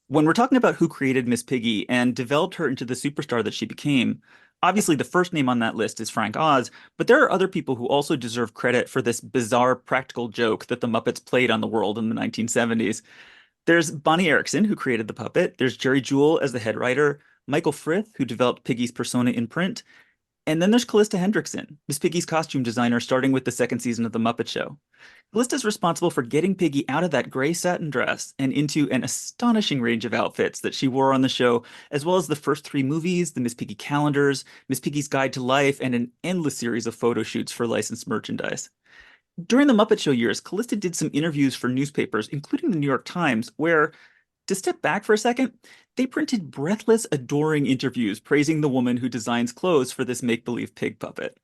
When we're talking about who created Miss Piggy and developed her into the superstar that she became, obviously the first name on that list is Frank Oz, but there are other people who also deserve credit for this bizarre practical joke that the Muppets played on the world in the 1970s. There's Bonnie Erickson, who created the puppet. There's Jerry Jewell as the head writer, Michael Frith, who developed Piggy's persona in print, and then there's Calista Hendrickson, Miss Piggy's costume designer, starting with the second season of The Muppet Show. Calista's responsible for getting Piggy out of that gray satin dress and into an astonishing range of outfits that she wore on the show, as well as the first three movies, the Miss Piggy calendars, Miss Piggy's Guide to Life, and an endless series of photo shoots for licensed merchandise. During the Muppet Show years, Calista did some interviews for newspapers, including the New York Times, where, to step back for a second, they printed breathless, adoring interviews praising the woman who designs clothes for this make-believe pig puppet.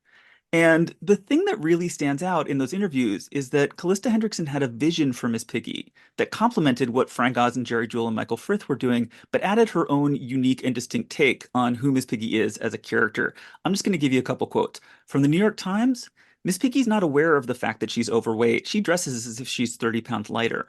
And the thing that really stands out in those interviews is that Calista Hendrickson had a vision for Miss Piggy that complemented what Frank Oz and Jerry Jewell and Michael Frith were doing, but added her own unique and distinct take on who Miss Piggy is as a character. I'm just going to give you a couple quotes. From the New York Times, Miss Piggy's not aware of the fact that she's overweight. She dresses as if she's 30 pounds lighter.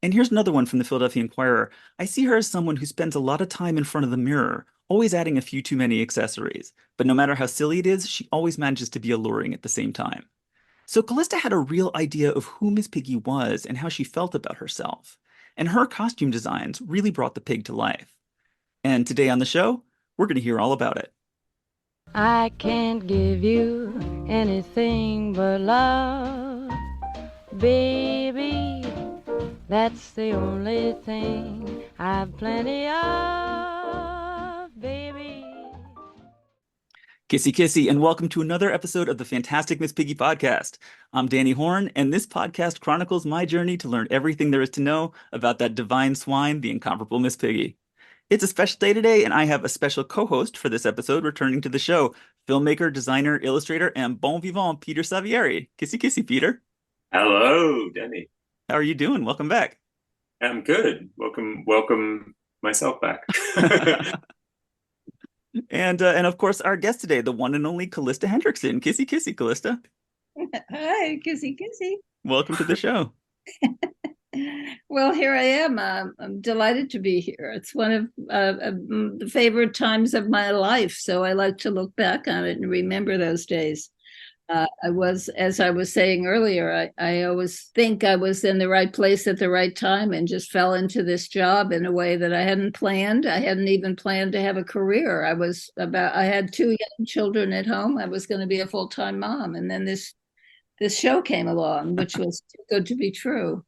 And here's another one from the Philadelphia Inquirer. I see her as someone who spends a lot of time in front of the mirror, always adding a few too many accessories. But no matter how silly it is, she always manages to be alluring at the same time. So Callista had a real idea of who Miss Piggy was and how she felt about herself. And her costume designs really brought the pig to life. And today on the show, we're going to hear all about it. I can't give you anything but love, baby. That's the only thing I've plenty of, baby. Kissy kissy, and welcome to another episode of the Fantastic Miss Piggy podcast. I'm Danny Horn, and this podcast chronicles my journey to learn everything there is to know about that divine swine, the incomparable Miss Piggy. It's a special day today, and I have a special co-host for this episode returning to the show, filmmaker, designer, illustrator, and bon vivant Peter Savieri. Kissy kissy, Peter. Hello, Denny. How are you doing? Welcome back. I'm Welcome myself back. And of course, our guest today, the one and only Calista Hendrickson. Kissy kissy, Calista. Hi, kissy kissy. Welcome to the show. Well, here I am. I'm delighted to be here. It's one of the favorite times of my life, so I like to look back on it and remember those days. As I was saying earlier, I always think I was in the right place at the right time and just fell into this job in a way that I hadn't planned. I hadn't even planned to have a career. I had two young children at home. I was going to be a full-time mom. And then this show came along, which was too good to be true.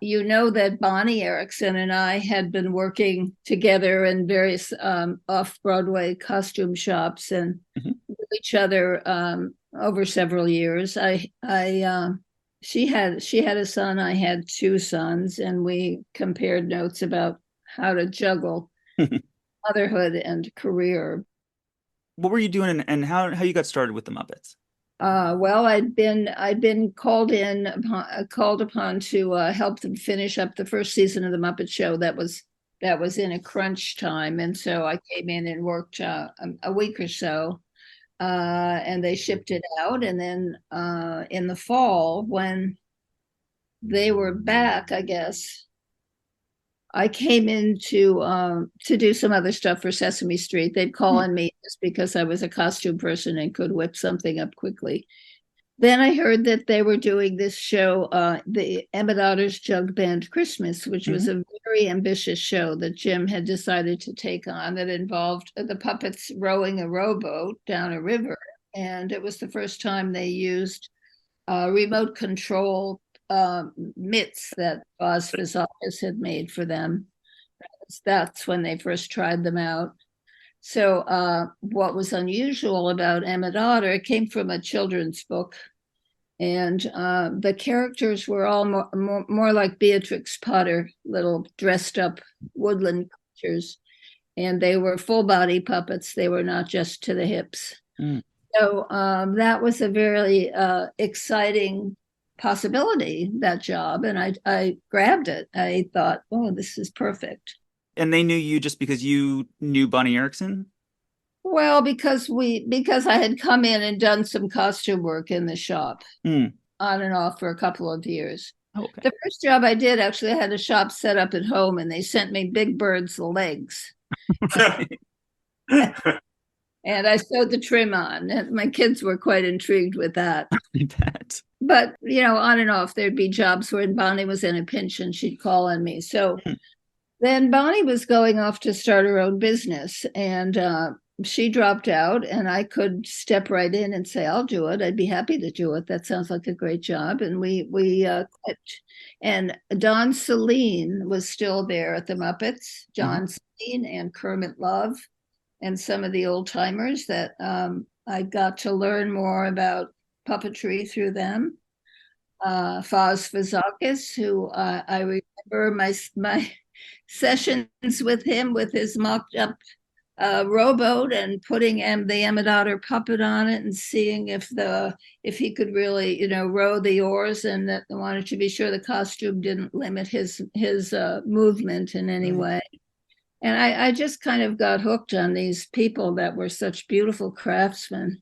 You know that Bonnie Erickson and I had been working together in various off-Broadway costume shops and knew each other over several years. She had a son, I had two sons, and we compared notes about how to juggle motherhood and career. What were you doing, and how you got started with the Muppets? Well, I'd been called upon to help them finish up the first season of the Muppet Show. That was in a crunch time, and so I came in and worked a week or so, and they shipped it out. And then in the fall, when they were back, I guess I came in to do some other stuff for Sesame Street. They'd call on me just because I was a costume person and could whip something up quickly. Then I heard that they were doing this show, the Emmett Otter's Jug Band Christmas, which was a very ambitious show that Jim had decided to take on that involved the puppets rowing a rowboat down a river. And it was the first time they used remote control mitts that Oz Office had made for them. That's when they first tried them out. So what was unusual about Emmett Otter, it came from a children's book, and the characters were all more like Beatrix Potter, little dressed up woodland creatures, and they were full body puppets. They were not just to the hips. So that was a very exciting possibility, that job, and I grabbed it. I thought, oh, this is perfect. And they knew you just because you knew Bonnie Erickson? Well, because I had come in and done some costume work in the shop on and off for a couple of years. Oh, okay. The first job I did, actually, I had a shop set up at home, and they sent me Big Bird's legs. And I sewed the trim on, and my kids were quite intrigued with that. I bet. But, on and off, there'd be jobs where Bonnie was in a pinch and she'd call on me. So then Bonnie was going off to start her own business, and she dropped out, and I could step right in and say, I'll do it. I'd be happy to do it. That sounds like a great job. And we quit. And Don Celine was still there at the Muppets, John Celine and Kermit Love, and some of the old timers that I got to learn more about puppetry through them. Foz Fazakis, who I remember my sessions with him with his mocked up rowboat and putting the Emmett Otter puppet on it and seeing if he could really row the oars, and that wanted to be sure the costume didn't limit his movement in any way. And I just kind of got hooked on these people that were such beautiful craftsmen.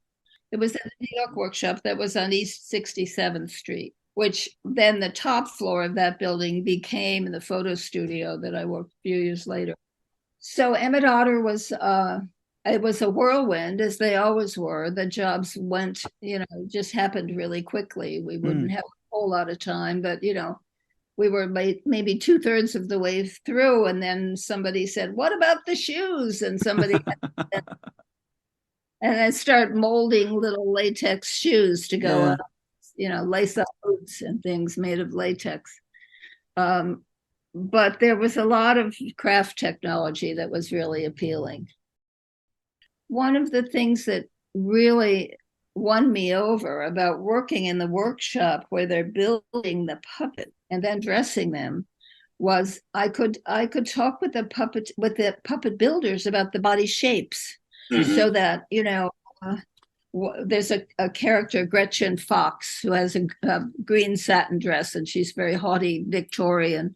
It was at the New York workshop that was on East 67th Street, which then the top floor of that building became the photo studio that I worked a few years later. So Emmett Otter was it was a whirlwind, as they always were. The jobs went, just happened really quickly. We wouldn't have a whole lot of time, but we were maybe 2/3 of the way through, and then somebody said, "What about the shoes?" And somebody and I start molding little latex shoes to go on, lace up boots and things made of latex. But there was a lot of craft technology that was really appealing. One of the things that really won me over about working in the workshop where they're building the puppet and then dressing them was I could talk with the puppet builders about the body shapes, so that there's a character, Gretchen Fox, who has a green satin dress, and she's very haughty Victorian.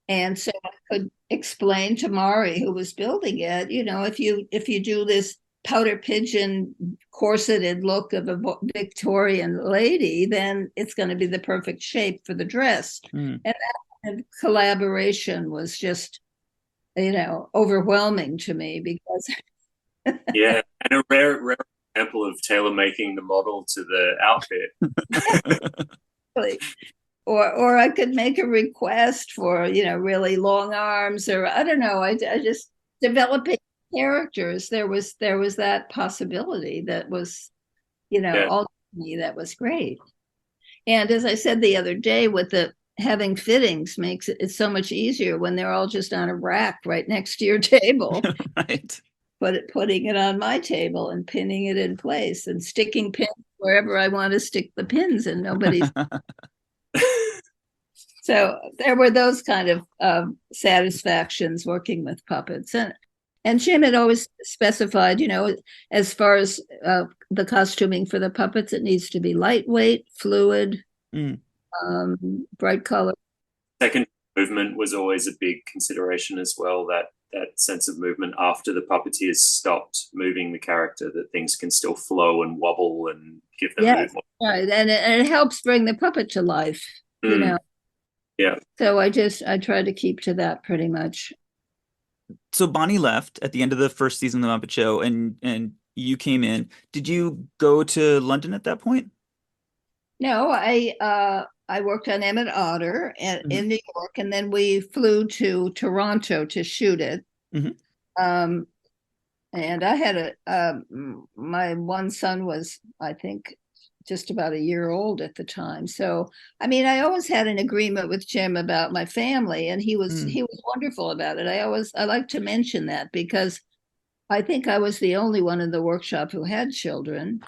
And so I could explain to Mari, who was building it, if you do this powder pigeon corseted look of a Victorian lady, then it's going to be the perfect shape for the dress. And that kind of collaboration was just, overwhelming to me, because yeah, and a rare example of tailor making the model to the outfit. Or I could make a request for really long arms, or I don't know. I just developing characters. There was that possibility that was all to me, that was great. And as I said the other day, with the having fittings makes it's so much easier when they're all just on a rack right next to your table. Right. Putting it on my table and pinning it in place and sticking pins wherever I want to stick the pins, and nobody's. So there were those kind of satisfactions working with puppets. And Jim had always specified, as far as the costuming for the puppets, it needs to be lightweight, fluid, bright color. Second movement was always a big consideration as well, that sense of movement after the puppeteers stopped moving the character, that things can still flow and wobble and give them movement. Right. And it helps bring the puppet to life, Yeah. So I tried to keep to that pretty much. So Bonnie left at the end of the first season of the Muppet Show, and you came in. Did you go to London at that point? No, I worked on Emmett Otter in New York, and then we flew to Toronto to shoot it. And I had my one son was, I think, just about a year old at the time. So, I mean, I always had an agreement with Jim about my family, and he was wonderful about it. I like to mention that, because I think I was the only one in the workshop who had children,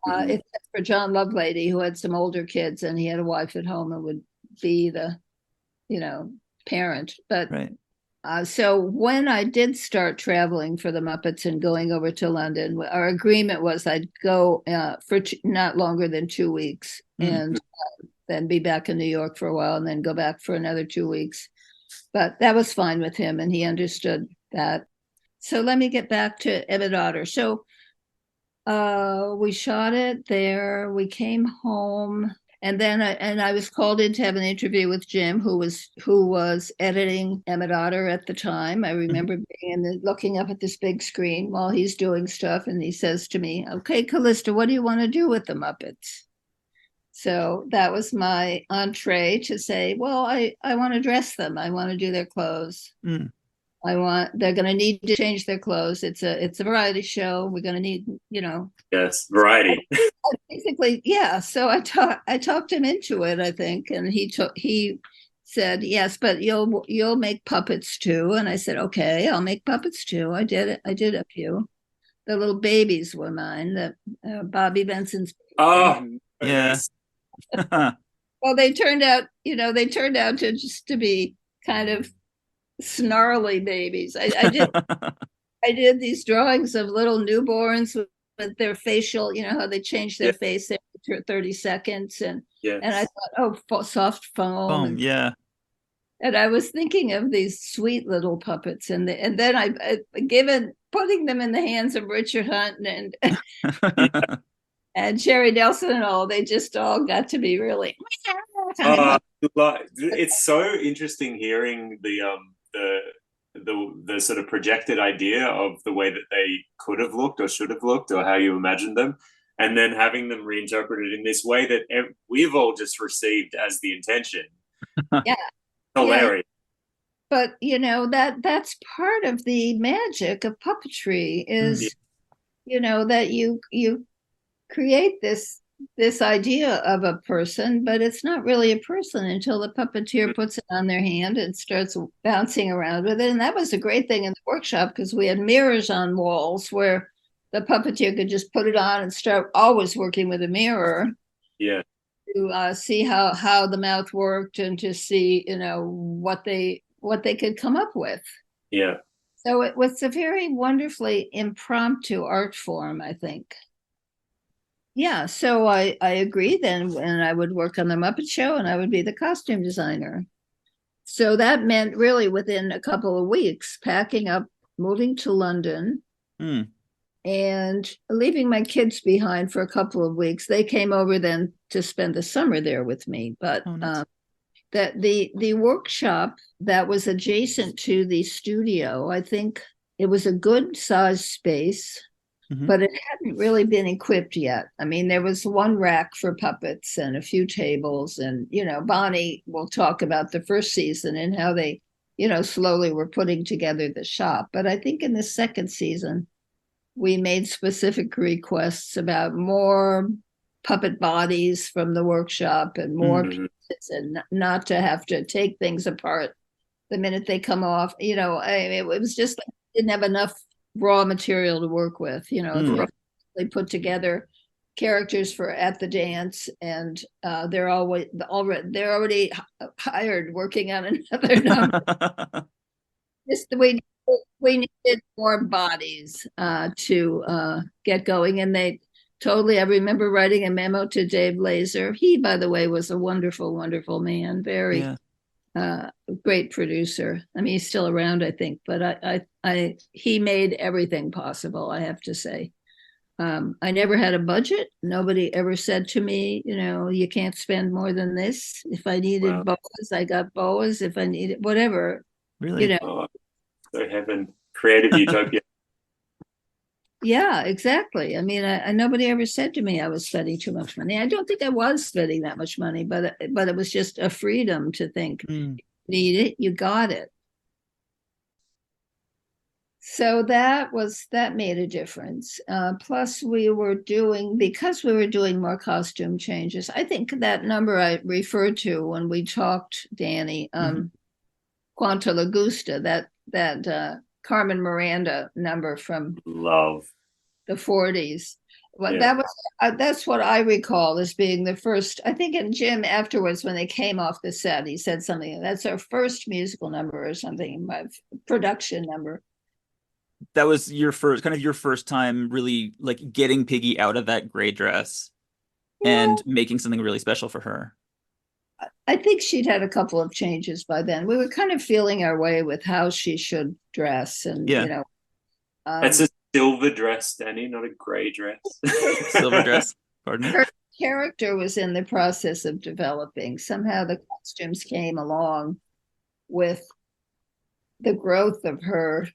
except for John Lovelady, who had some older kids, and he had a wife at home and would be the, parent. But so when I did start traveling for the Muppets and going over to London, our agreement was I'd go for not longer than 2 weeks, and then be back in New York for a while, and then go back for another 2 weeks. But that was fine with him, and he understood that. So let me get back to Emmett Otter. So we shot it there. We came home And then I was called in to have an interview with Jim, who was editing Emmett Otter at the time. I remember being looking up at this big screen while he's doing stuff, and he says to me, "Okay, Calista, what do you want to do with the Muppets?" So that was my entree to say, well, I want to dress them. I want to do their clothes. Mm. They're going to need to change their clothes. It's a variety show. We're going to need, Yes, variety. Basically, yeah. So I talked him into it, I think, and he said, yes, but you'll make puppets too. And I said, okay, I'll make puppets too. I did it. I did a few. The little babies were mine. The Bobby Benson's. Oh, Yeah. Well, they turned out to just to be kind of snarly babies. I did these drawings of little newborns with their facial, how they change their face every 30 seconds. And I thought, soft foam. Yeah. And I was thinking of these sweet little puppets. And then I putting them in the hands of Richard Hunt and Sherry Nelson and all, they just all got to be really. It's so interesting hearing the sort of projected idea of the way that they could have looked or should have looked or how you imagined them, and then having them reinterpreted in this way that we've all just received as the intention. Yeah, hilarious. Yeah. But that's part of the magic of puppetry is, that you create this idea of a person, but it's not really a person until the puppeteer puts it on their hand and starts bouncing around with it. And that was a great thing in the workshop because we had mirrors on walls where the puppeteer could just put it on and start always working with a mirror. Yeah. To see how the mouth worked and to see, what they could come up with. Yeah. So it was a very wonderfully impromptu art form, I think. Yeah, so I agree then, and I would work on the Muppet Show and I would be the costume designer. So that meant really within a couple of weeks, packing up, moving to London, and leaving my kids behind for a couple of weeks. They came over then to spend the summer there with me. But that the workshop that was adjacent to the studio, I think it was a good sized space. But it hadn't really been equipped yet. I mean, there was one rack for puppets and a few tables. And, Bonnie will talk about the first season and how they, slowly were putting together the shop. But I think in the second season, we made specific requests about more puppet bodies from the workshop and more pieces and not to have to take things apart the minute they come off. It was just like didn't have enough raw material to work with. They put together characters for at the dance, and they're already hired working on another number. Just we needed more bodies to get going, and they totally. I remember writing a memo to Dave Laser. He, by the way, was a wonderful, wonderful man. Very. Yeah. Great producer. I mean, he's still around, I think, but he made everything possible, I have to say. I never had a budget. Nobody ever said to me, you can't spend more than this. If I needed boas, I got boas. If I needed whatever, really, so heaven, creative utopia. Yeah, exactly. I mean, nobody ever said to me I was spending too much money. I don't think I was spending that much money, but it was just a freedom to think, you need it, you got it. So that made a difference. Plus, because we were doing more costume changes. I think that number I referred to when we talked, Danny, Quanta Lagusta, that Carmen Miranda number from love the 40s. Well, that's what I recall as being the first. I think, and Jim afterwards, when they came off the set, he said something. That's our first musical number or something, my production number. That was your first time really like getting Piggy out of that gray dress and making something really special for her. I think she'd had a couple of changes by then. We were kind of feeling our way with how she should dress, and it's a silver dress, Danny, not a gray dress. Silver dress. Pardon me. character was in the process of developing. Somehow the costumes came along with the growth of her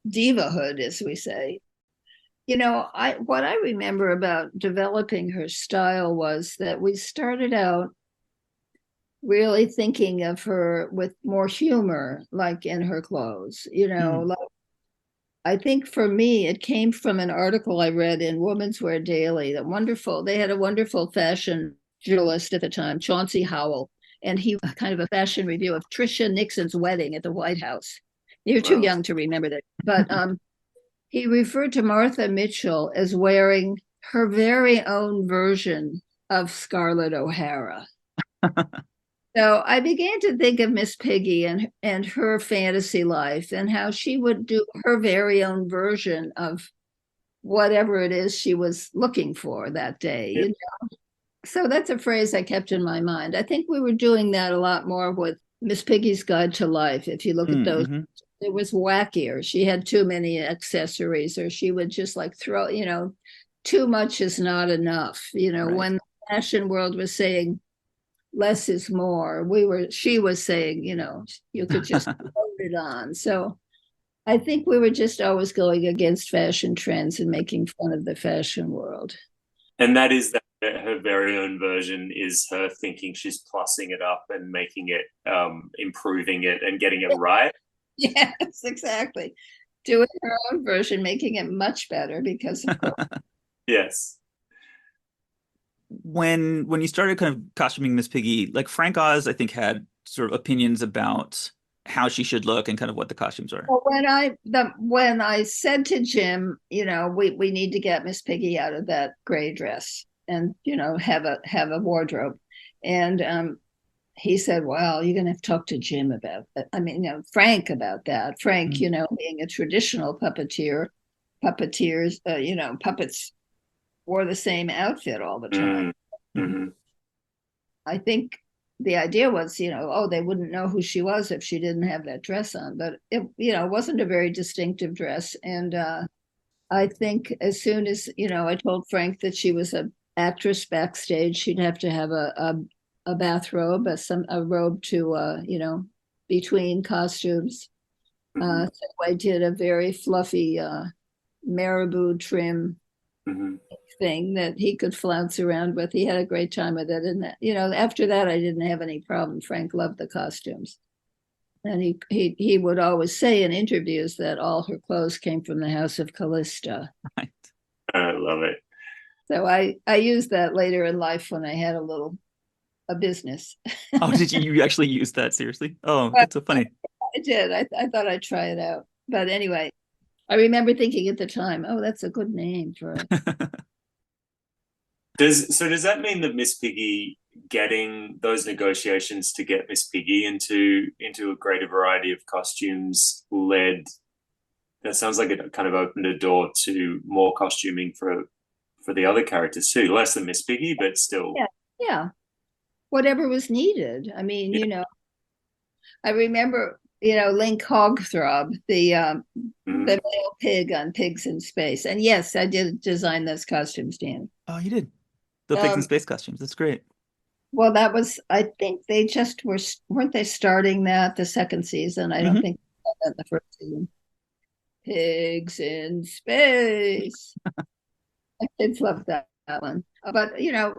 divahood, as we say. What I remember about developing her style was that we started out really thinking of her with more humor, like in her clothes. Like, I think for me, it came from an article I read in Women's Wear Daily. They had a wonderful fashion journalist at the time, Chauncey Howell, and he kind of a fashion review of Tricia Nixon's wedding at the White House. You're too young to remember that, but he referred to Martha Mitchell as wearing her very own version of Scarlett O'Hara. So I began to think of Miss Piggy and her fantasy life and how she would do her very own version of whatever it is she was looking for that day. Yep. So that's a phrase I kept in my mind. I think we were doing that a lot more with Miss Piggy's Guide to Life. If you look at those, it was wackier. She had too many accessories, or she would just like throw, too much is not enough. Right. When the fashion world was saying less is more, she was saying, you could just load it on. So I think we were just always going against fashion trends and making fun of the fashion world. And that is that her very own version is her thinking she's plussing it up and making it, improving it and getting it right. Yes, exactly. Doing her own version, making it much better because of course. Yes. When you started kind of costuming Miss Piggy, like Frank Oz, I think had sort of opinions about how she should look and kind of what the costumes are. Well, when I said to Jim, we need to get Miss Piggy out of that gray dress and have a wardrobe, and he said, "Well, you're going to have to talk to Jim about that. I mean, Frank about that. Frank, being a traditional puppeteer, puppets wore the same outfit all the time. Mm-hmm. I think the idea was, they wouldn't know who she was if she didn't have that dress on, but it, wasn't a very distinctive dress. And I think as soon as, I told Frank that she was an actress backstage, she'd have to have a bathrobe, a robe to, between costumes. So I did a very fluffy marabou trim thing that he could flounce around with. He had a great time with it. And after that, I didn't have any problem. Frank loved the costumes. And he would always say in interviews that all her clothes came from the house of Calista. Right. I love it. So I used that later in life when I had a business. Oh, did you actually use that seriously? Oh, that's so funny. I did. I thought I'd try it out. But anyway, I remember thinking at the time, oh, that's a good name for it. Does that mean that Miss Piggy getting those negotiations to get Miss Piggy into a greater variety of costumes that sounds like it kind of opened a door to more costuming for the other characters too, less than Miss Piggy, but still. Yeah. Whatever was needed. I mean, I remember, Link Hogthrob, the male pig on Pigs in Space. And yes, I did design those costumes, Dan. Oh, you did. The Pigs in Space costumes. That's great. Well, I think they just weren't they starting that the second season? I don't think that the first season. Pigs in Space. My kids loved that one. But,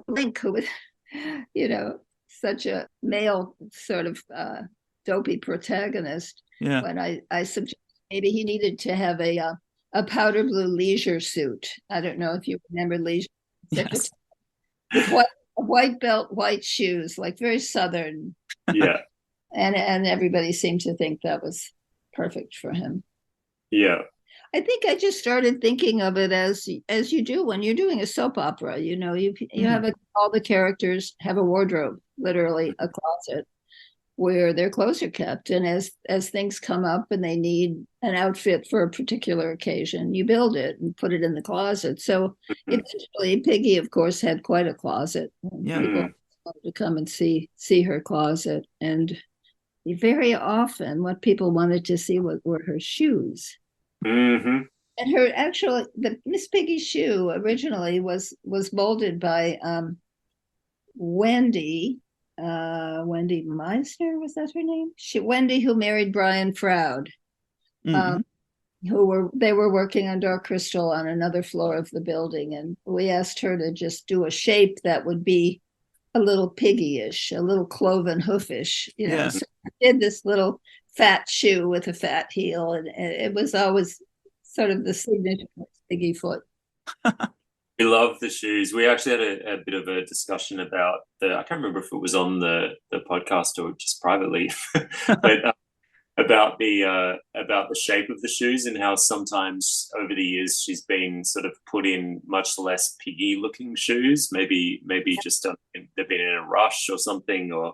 Link, who was, such a male sort of dopey protagonist. Yeah. When I suggested maybe he needed to have a powder blue leisure suit. I don't know if you remember leisure. Yes. With white belt, white shoes, like very Southern. Yeah. And everybody seemed to think that was perfect for him. Yeah. I think I just started thinking of it as you do when you're doing a soap opera. You have all the characters have a wardrobe, literally a closet, where their clothes are kept. And as things come up and they need an outfit for a particular occasion, you build it and put it in the closet. So eventually, Piggy, of course, had quite a closet. Yeah. People wanted to come and see her closet. And very often, what people wanted to see were her shoes. Mm-hmm. And the Miss Piggy shoe originally was molded by Wendy, Wendy Meisner, was that her name? Wendy, who married Brian Froud. Hmm. They were working on Dark Crystal on another floor of the building, and we asked her to just do a shape that would be a little piggy-ish, a little cloven hoofish, Yeah. So I did this little fat shoe with a fat heel, and it was always sort of the signature piggy foot. We love the shoes. We actually had a bit of a discussion about I can't remember if it was on the podcast or just privately, but about the shape of the shoes and how sometimes over the years she's been sort of put in much less piggy looking shoes. Maybe just they've been in a rush or something or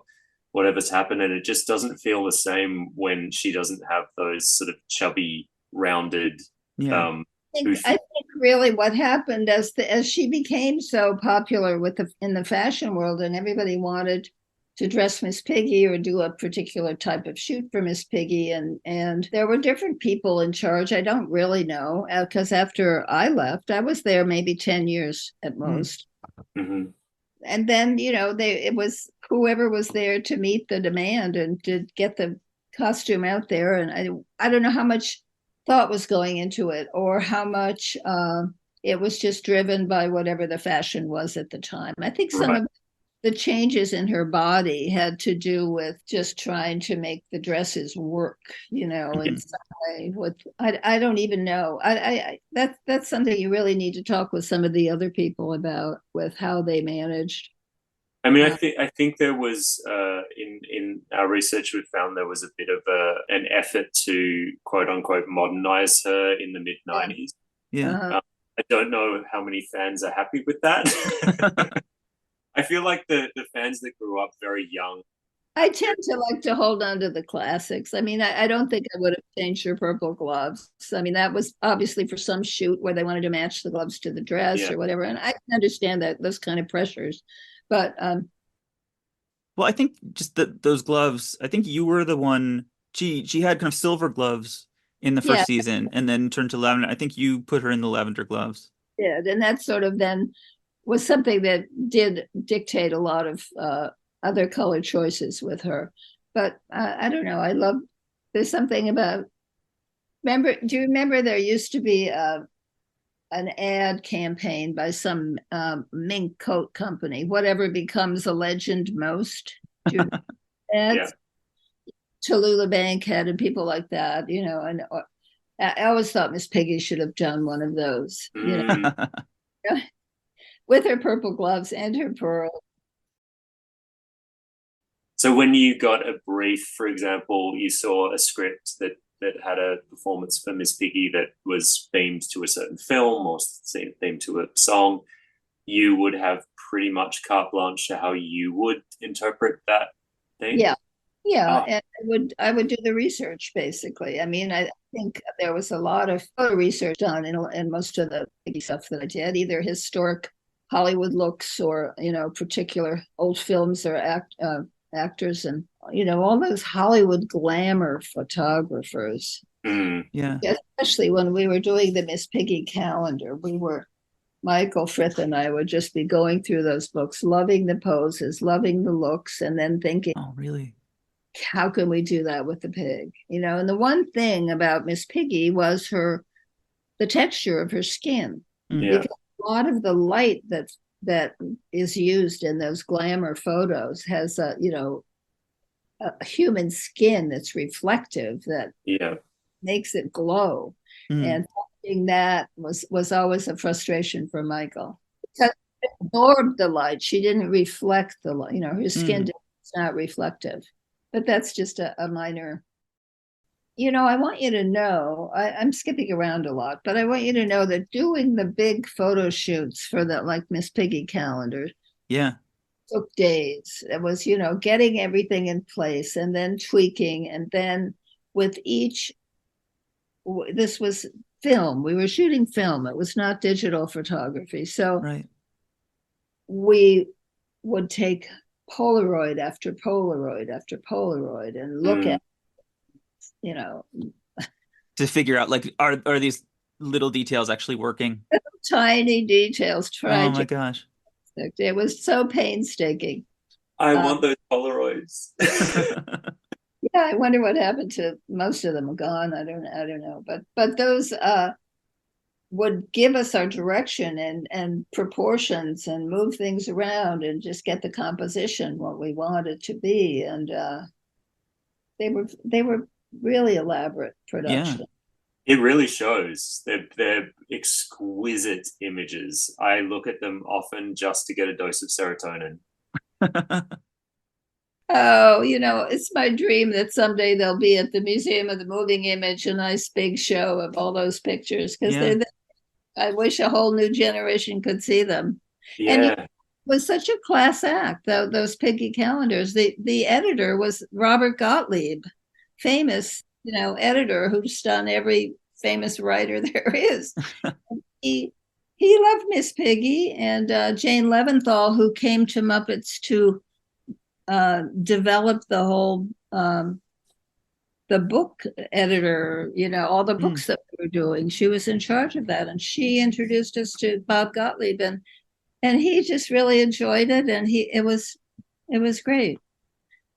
whatever's happened, and it just doesn't feel the same when she doesn't have those sort of chubby, rounded. Yeah. I think really what happened as she became so popular in the fashion world, and everybody wanted to dress Miss Piggy or do a particular type of shoot for Miss Piggy, and there were different people in charge. I don't really know, because after I left, I was there maybe 10 years at most. Mm-hmm. And then it was whoever was there to meet the demand and to get the costume out there. And I don't know how much thought was going into it, or how much it was just driven by whatever the fashion was at the time. I think some of the changes in her body had to do with just trying to make the dresses work, in some way. I don't even know. That's something you really need to talk with some of the other people about, with how they managed. I mean, I think there was in our research we found there was a bit of an effort to quote unquote modernize her in the mid-90s. Yeah. I don't know how many fans are happy with that. I feel like the fans that grew up very young. I tend to like to hold on to the classics. I mean, I don't think I would have changed her purple gloves. I mean, that was obviously for some shoot where they wanted to match the gloves to the dress or whatever. And I can understand that, those kind of pressures. But well, I think just those gloves, I think you were the one, she had kind of silver gloves in the first season and then turned to lavender. I think you put her in the lavender gloves. Yeah, and that sort of then was something that did dictate a lot of other color choices with her. But I don't know. There's something about, do you remember there used to be an ad campaign by some mink coat company, whatever becomes a legend most? Ads? Tallulah Bankhead and people like that, and I always thought Miss Piggy should have done one of those, with her purple gloves and her pearl. So when you got a brief, for example, you saw a script that had a performance for Miss Piggy that was themed to a certain film or themed to a song, you would have pretty much carte blanche to how you would interpret that theme? Yeah, and I would do the research, basically. I mean, I think there was a lot of research done in most of the Piggy stuff that I did, either historic Hollywood looks or, particular old films or actors, and, all those Hollywood glamour photographers. Yeah. Especially when we were doing the Miss Piggy calendar, Michael Frith and I would just be going through those books, loving the poses, loving the looks, and then thinking, oh, really? How can we do that with the pig? And the one thing about Miss Piggy was the texture of her skin. Yeah. Because a lot of the light that is used in those glamour photos has a human skin that's reflective, that makes it glow. And that was always a frustration for Michael, because she absorbed the light. She didn't reflect the light. Her skin is not reflective. But that's just a minor. I want you to know, I'm skipping around a lot, but I want you to know that doing the big photo shoots for the Miss Piggy calendar took days. It was, getting everything in place and then tweaking. And then with this was film. We were shooting film. It was not digital photography. So we would take Polaroid after Polaroid after Polaroid and look at, to figure out, like, are these little details actually working? Tiny details. Oh my gosh. perfect. It was so painstaking. I Um, want those Polaroids. yeah, I wonder what happened to most of them. Are gone. I don't know. But those would give us our direction and proportions and move things around and just get the composition what we wanted to be. And they were really elaborate Yeah. production. It really shows. They're exquisite images. I look at them often just to get a dose of serotonin. Oh, it's my dream that someday they'll be at the Museum of the Moving Image, a nice big show of all those pictures, because Yeah. I wish a whole new generation could see them. And it Yeah. was such a class act, though, those Piggy calendars. The editor was Robert Gottlieb, famous, editor who's done every famous writer there is. He he loved Miss Piggy and Jane Leventhal, who came to Muppets to develop the whole the book editor, all the Mm. books that we were doing. She was in charge of that, and she introduced us to Bob Gottlieb, and he just really enjoyed it, and it was great.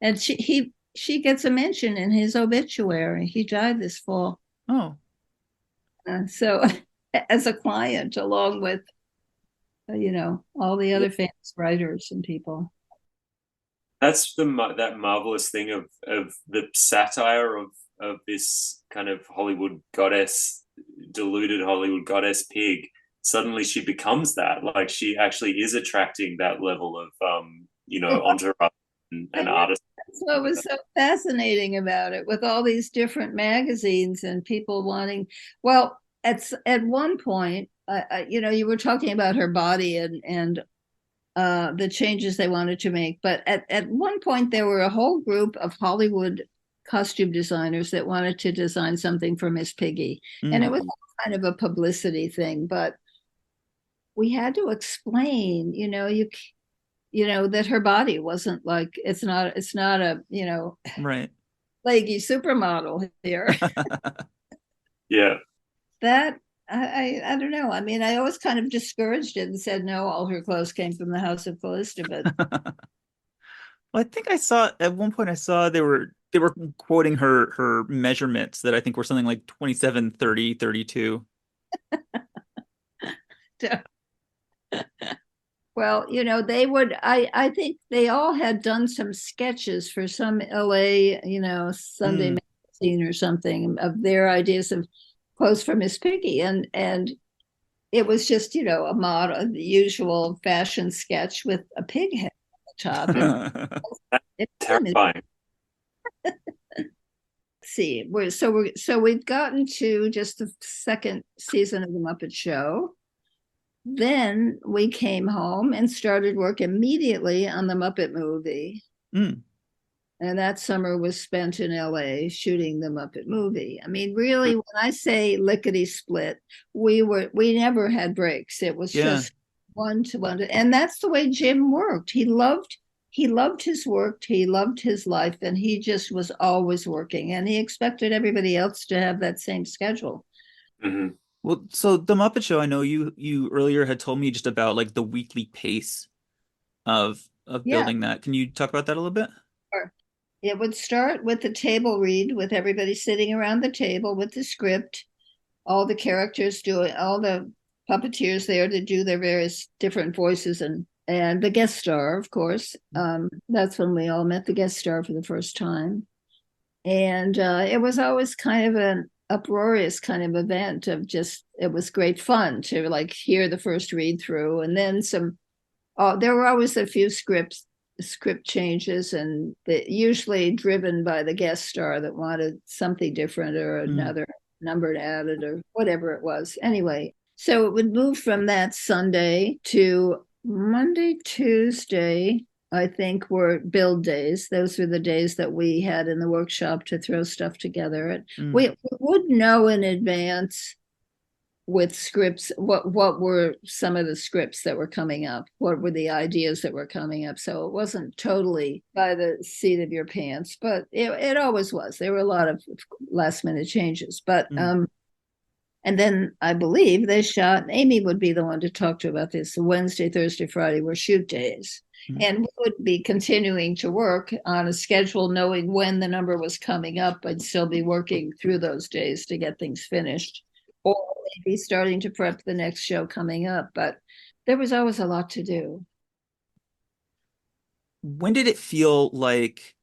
And she gets a mention in his obituary. He died this fall, Oh. so as a client, along with all the other famous writers and people. That's that marvelous thing of the satire of this kind of Hollywood goddess, deluded Hollywood goddess Pig. Suddenly she becomes that. Like she actually is attracting that level of entourage and artists. That's what was so fascinating about it, with all these different magazines and people wanting. Well, at one point, you were talking about her body and the changes they wanted to make. But at one point, there were a whole group of Hollywood costume designers that wanted to design something for Miss Piggy. And it was kind of a publicity thing, but we had to explain, that her body wasn't like, it's not a, Right. leggy supermodel here. Yeah. That I don't know. I mean, I always kind of discouraged it and said no, all her clothes came from the house of Calista, but Well, I think I saw at one point I saw they were quoting her measurements that I think were something like 27, 30, 32. well, they would, I think they all had done some sketches for some LA, Sunday Mm. magazine or something, of their ideas of clothes for Miss Piggy. And it was just, a model, the usual fashion sketch with a pig head on the top. And it's Terrifying. see, we've gotten to just the second season of the Muppet Show. Then we came home and started work immediately on the Muppet movie. Mm. And that summer was spent in LA shooting the Muppet movie. I mean, really, when I say lickety split, we never had breaks. It was Yeah. just one to one. And that's the way Jim worked. He loved his work, he loved his life, and he just was always working. And he expected everybody else to have that same schedule. Mm-hmm. Well, so the Muppet Show, I know you earlier had told me just about like the weekly pace of Yeah. building that. Can you talk about that a little bit? It would start with the table read, with everybody sitting around the table with the script, all the characters doing, all the puppeteers there to do their various different voices, and the guest star, of course. That's when we all met the guest star for the first time. And it was always kind of an uproarious kind of event of just, it was great fun to like hear the first read through, and then there were always a few script changes, and usually driven by the guest star that wanted something different or another number added or whatever it was. Anyway, so it would move from that Sunday to Monday, Tuesday, I think, were build days. Those were the days that we had in the workshop to throw stuff together. We would know in advance with scripts what were some of the scripts that were coming up, what were the ideas that were coming up. So it wasn't totally by the seat of your pants, but it always was. There were a lot of last minute changes, but And then I believe they shot, Amy would be the one to talk to about this. Wednesday, Thursday, Friday were shoot days. And we would be continuing to work on a schedule, knowing when the number was coming up. I'd still be working through those days to get things finished, or maybe starting to prep the next show coming up. But there was always a lot to do. When did it feel like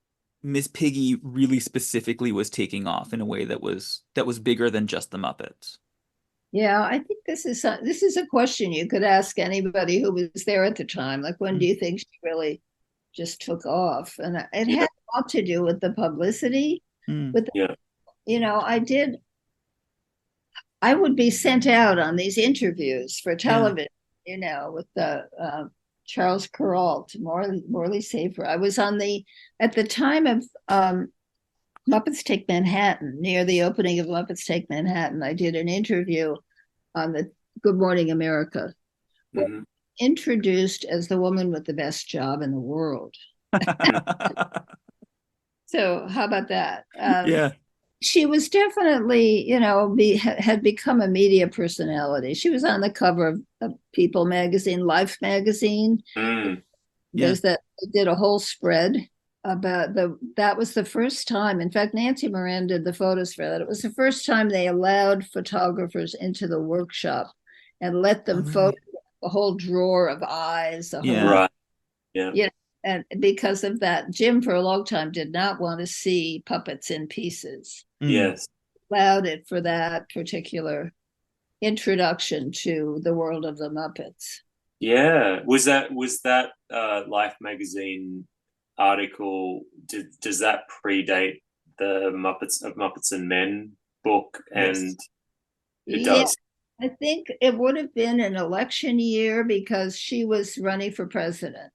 Miss Piggy really specifically was taking off in a way that was bigger than just the Muppets? Yeah, I think this is a question you could ask anybody who was there at the time. Like, when do you think she really just took off? And it had a lot to do with the publicity. With I would be sent out on these interviews for television, with the Charles Kuralt, Morley Safer. I was at the time of Muppets Take Manhattan, near the opening of Muppets Take Manhattan. I did an interview on the Good Morning America, introduced as the woman with the best job in the world. So how about that? Yeah. She was definitely, had become a media personality. She was on the cover of People magazine, Life magazine. There's that, they did a whole spread about that was the first time. In fact, Nancy Moran did the photos for that. It was the first time they allowed photographers into the workshop and let them photograph a whole drawer of eyes. Right. And because of that, Jim for a long time did not want to see puppets in pieces. Yes. Allowed it for that particular introduction to the world of the Muppets. Yeah. Was that Life magazine article, does that predate the Muppets and Men book? And it does. I think it would have been an election year because she was running for president.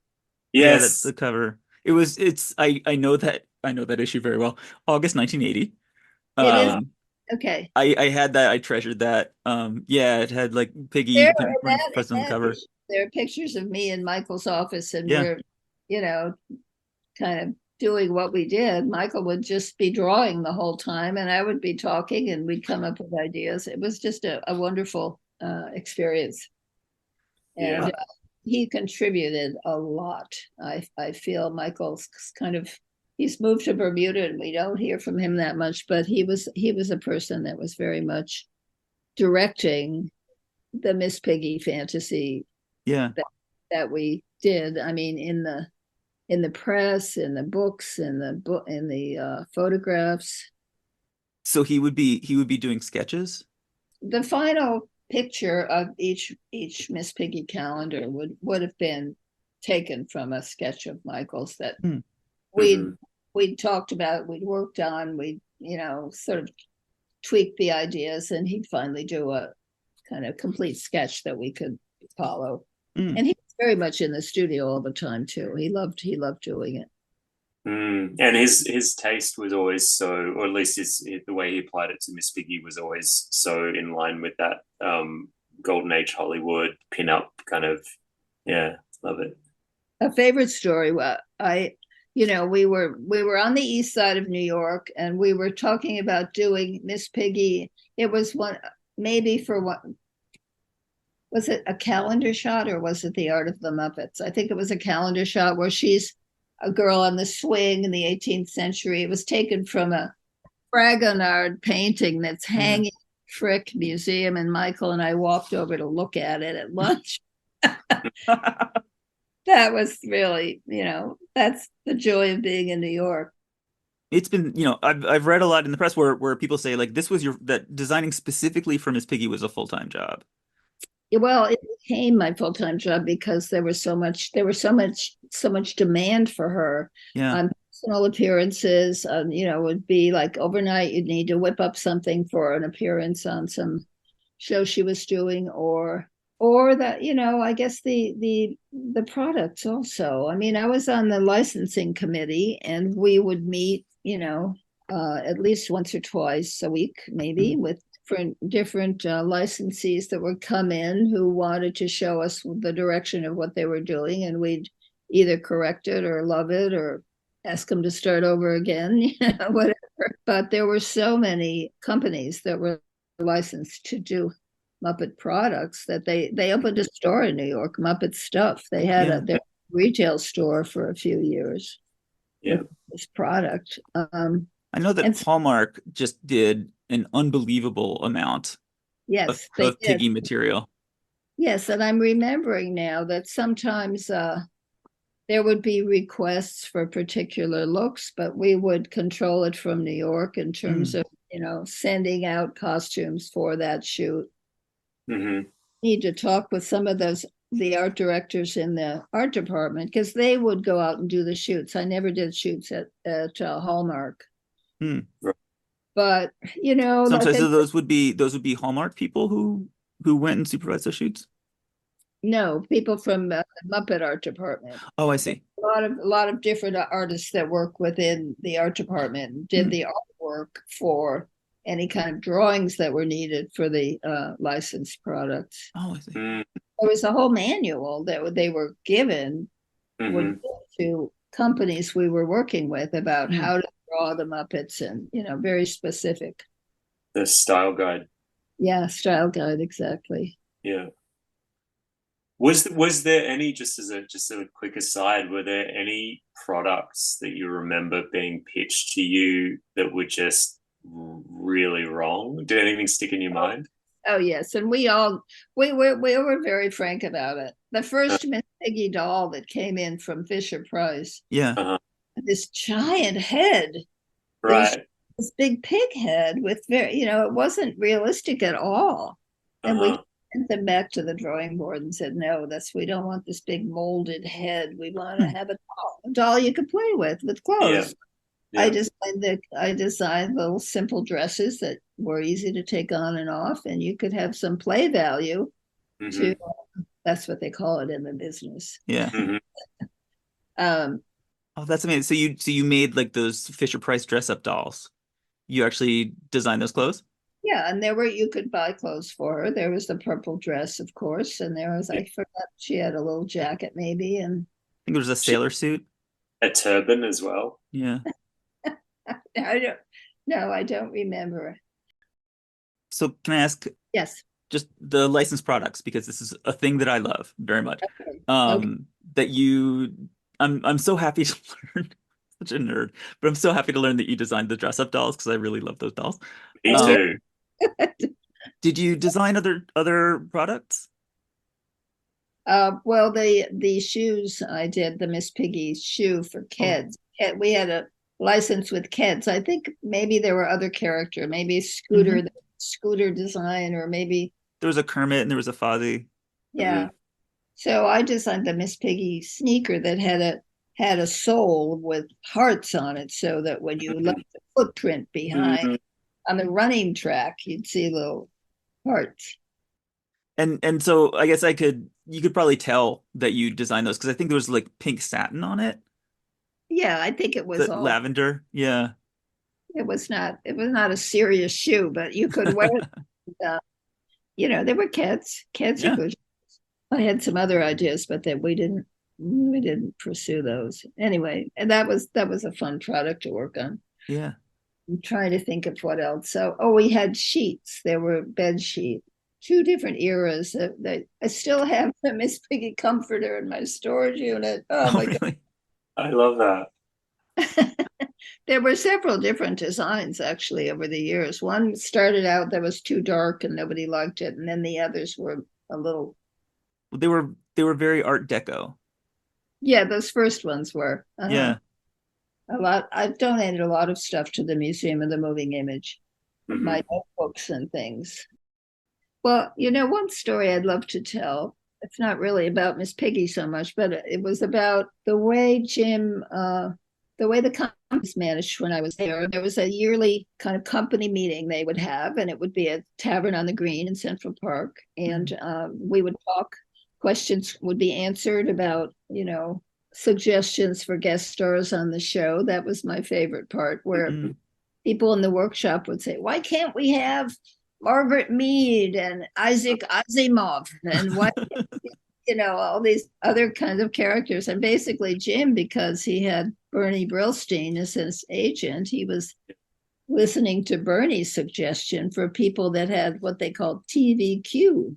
Yes. Yeah, that's the cover. I know that issue very well. August 1980. It is. Okay. I had that. I treasured that. It had like Piggy president cover. There are pictures of me in Michael's office, and we're, kind of doing what we did. Michael would just be drawing the whole time, and I would be talking, and we'd come up with ideas. It was just a wonderful experience. And he contributed a lot. I feel Michael's he's moved to Bermuda, and we don't hear from him that much, but he was a person that was very much directing the Miss Piggy fantasy that we did. I mean, in the press, in the books, in the photographs. So he would be doing sketches. The final picture of each Miss Piggy calendar would have been taken from a sketch of Michael's that we'd talked about, we'd worked on, we'd sort of tweaked the ideas, and he'd finally do a kind of complete sketch that we could follow. And he was very much in the studio all the time too. He loved doing it. And his taste was always so, or at least the way he applied it to Miss Piggy was always so in line with that golden age Hollywood pin-up kind of. Yeah, love it. A favorite story. We were on the east side of New York, and we were talking about doing Miss Piggy. It was was it a calendar shot, or was it The Art of the Muppets? I think it was a calendar shot where she's a girl on the swing in the 18th century. It was taken from a Fragonard painting that's hanging in the Frick Museum, and Michael and I walked over to look at it at lunch. That was really, that's the joy of being in New York. It's been, I've read a lot in the press where people say like this was that designing specifically for Miss Piggy was a full-time job. Well, it became my full-time job because there was so much demand for her. Yeah. Personal appearances, would be like overnight you'd need to whip up something for an appearance on some show she was doing, or that, I guess the products also. I mean, I was on the licensing committee, and we would meet, at least once or twice a week, maybe, with different licensees that would come in who wanted to show us the direction of what they were doing, and we'd either correct it or love it or ask them to start over again, whatever. But there were so many companies that were licensed to do Muppet products, that they opened a store in New York, Muppet Stuff. They had Yeah. their retail store for a few years Yeah. with this product. I know that And Hallmark just did an unbelievable amount yes, they of did. Piggy material. Yes, and I'm remembering now that sometimes there would be requests for particular looks, but we would control it from New York in terms of, sending out costumes for that shoot. Mm-hmm. Need to talk with some of the art directors in the art department, because they would go out and do the shoots. I never did shoots at Hallmark, Hmm. but So I'm like sorry, so those would be Hallmark people who went and supervised those shoots? no, people from the Muppet art department. Oh, I see. A lot of different artists that work within the art department did Hmm. the artwork for any kind of drawings that were needed for the licensed products. Oh, I see. Mm-hmm. There was a whole manual that they were given would go to companies we were working with about Hmm. how to draw the Muppets, and very specific. The style guide. Yeah, style guide, exactly. Yeah. Was there any, just as a quick aside, were there any products that you remember being pitched to you that were just really wrong? Did anything stick in your mind? Oh yes, and we were very frank about it. The first Miss Piggy doll that came in from Fisher Price, Yeah. Uh-huh. this giant head, Right. this big pig head with it wasn't realistic at all. And we Uh-huh. sent them back to the drawing board and said, no, we don't want this big molded head. We want to Hmm. have a doll you could play with Yeah. clothes. Yeah. I designed little simple dresses that were easy to take on and off, and you could have some play value Mm-hmm. to that's what they call it in the business. Yeah. Mm-hmm. Um, Oh, that's amazing. So you made like those Fisher Price dress up dolls. You actually designed those clothes? yeah, and you could buy clothes for her. There was the purple dress, of course, and there was, I forgot, she had a little jacket maybe, and I think it was a sailor suit. A turban as well. Yeah. I don't no, I don't remember. So can I ask Yes. just the licensed products, because this is a thing that I love very much. Okay. That I'm so happy to learn, such a nerd, but I'm so happy to learn that you designed the dress up dolls because I really love those dolls. Me Um, too. Did you design other products? Well, the shoes I did, the Miss Piggy shoe for kids. We had a license with kids. I think maybe there were other character, maybe Scooter, Mhm. Scooter design, or maybe There was a Kermit and there was a Fozzie. yeah. So I designed the Miss Piggy sneaker that had a sole with hearts on it, so that when you left the footprint behind Mm-hmm. on the running track, you'd see little hearts. And so I guess you could probably tell that you designed those because I think there was like pink satin on it, Yeah, I think it was the all. lavender. Yeah. It was not a serious shoe, but you could wear it. They were kids. Kids are Yeah. good. I had some other ideas, but that we didn't pursue those anyway. And that was a fun product to work on. Yeah. I'm trying to think of what else. So, we had sheets. There were bed sheets, two different eras. That I still have the Miss Piggy comforter in my storage unit. Oh Oh, my really? I love that. God. There were several different designs actually over the years. One started out that was too dark and nobody liked it, and then the others were a little. They were very Art Deco. Yeah, those first ones were. Yeah. A lot. I've donated a lot of stuff to the Museum of the Moving Image, Mm-hmm. my notebooks and things. Well, one story I'd love to tell. It's not really about Miss Piggy so much, but it was about the way the way the company was managed when I was there. There was a yearly kind of company meeting they would have, and it would be a tavern on the green in Central Park. And we would talk, questions would be answered about, suggestions for guest stars on the show. That was my favorite part, where Mm. people in the workshop would say, why can't we have Margaret Mead and Isaac Asimov and what all these other kinds of characters. And basically Jim, because he had Bernie Brillstein as his agent, he was listening to Bernie's suggestion for people that had what they called TVQ,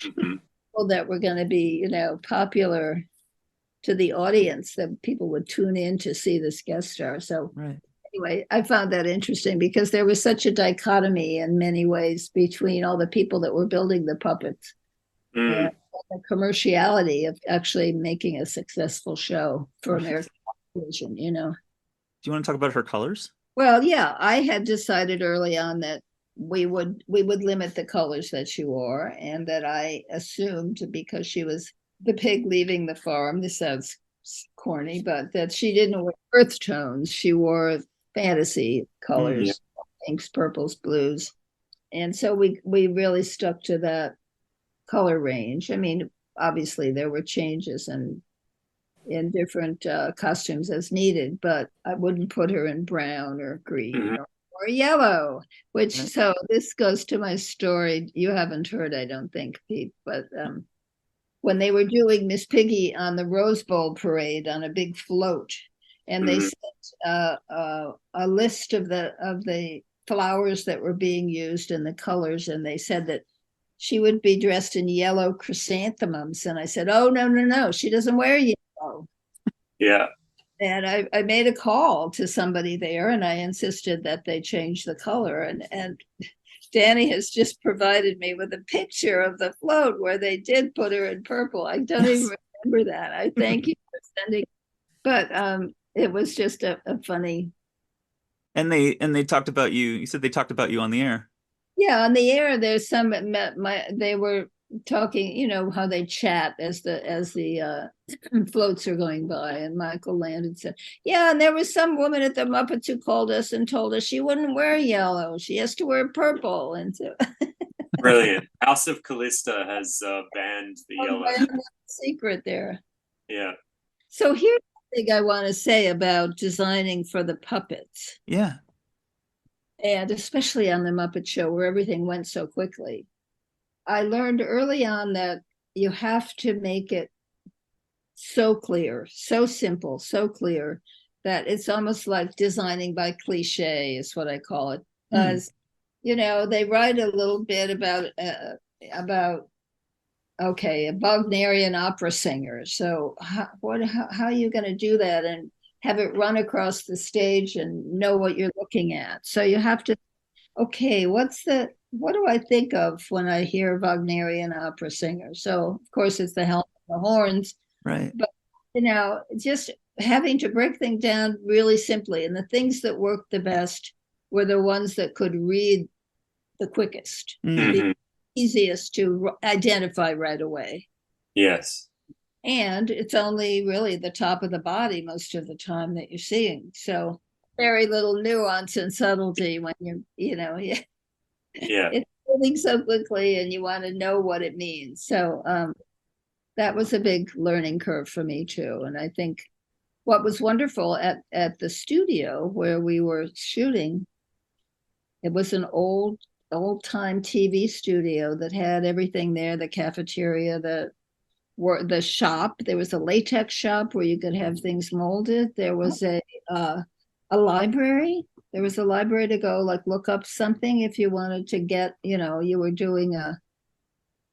Mhm. people that were going to be, popular to the audience, that people would tune in to see this guest star. So Right. anyway, I found that interesting because there was such a dichotomy in many ways between all the people that were building the puppets Mm. and the commerciality of actually making a successful show for American television, Do you want to talk about her colors? Well, yeah, I had decided early on that we would limit the colors that she wore, and that I assumed, because she was the pig leaving the farm, this sounds corny, but that she didn't wear earth tones. She wore fantasy colors, pinks, purples, blues. And so we really stuck to that color range. I mean, obviously there were changes and in different costumes as needed, but I wouldn't put her in brown or green Mhm. or yellow, which, Right. so this goes to my story. You haven't heard, I don't think, Pete, but when they were doing Miss Piggy on the Rose Bowl parade on a big float, and they Mhm. sent a list of the flowers that were being used and the colors, and they said that she would be dressed in yellow chrysanthemums. And I said, oh, no, no, no, she doesn't wear yellow. Yeah. And I made a call to somebody there, and I insisted that they change the color. And Danny has just provided me with a picture of the float where they did put her in purple. I don't Yes. even remember that. I thank you for sending. But it was just a funny. And they talked about you. You said they talked about you on the air. Yeah, on the air, there's some they were talking, how they chat as the floats are going by, and Michael Landon said, yeah, and there was some woman at the Muppets who called us and told us she wouldn't wear yellow, she has to wear purple. And so Brilliant. House of Calista has banned the yellow. secret there. Yeah. So here's the thing I want to say about designing for the puppets, Yeah. and especially on the Muppet Show where everything went so quickly. I learned early on that you have to make it so clear, so simple, so clear, that it's almost like designing by cliche is what I call it. Because they write a little bit about okay, a Wagnerian opera singer. So how are you going to do that and have it run across the stage and know what you're looking at? So you have to, okay, what do I think of when I hear Wagnerian opera singer? So of course it's the helmet, the horns, Right. but just having to break things down really simply. And the things that worked the best were the ones that could read the quickest, Mhm. easiest to identify right away. Yes. And it's only really the top of the body most of the time that you're seeing. So very little nuance and subtlety when Yeah. it's moving so quickly and you want to know what it means. So that was a big learning curve for me too. And I think what was wonderful at the studio where we were shooting, it was an old time TV studio that had everything there, the cafeteria, the shop. There was a latex shop where you could have things molded. There was a library. There was a library to go like look up something if you wanted to get, you were doing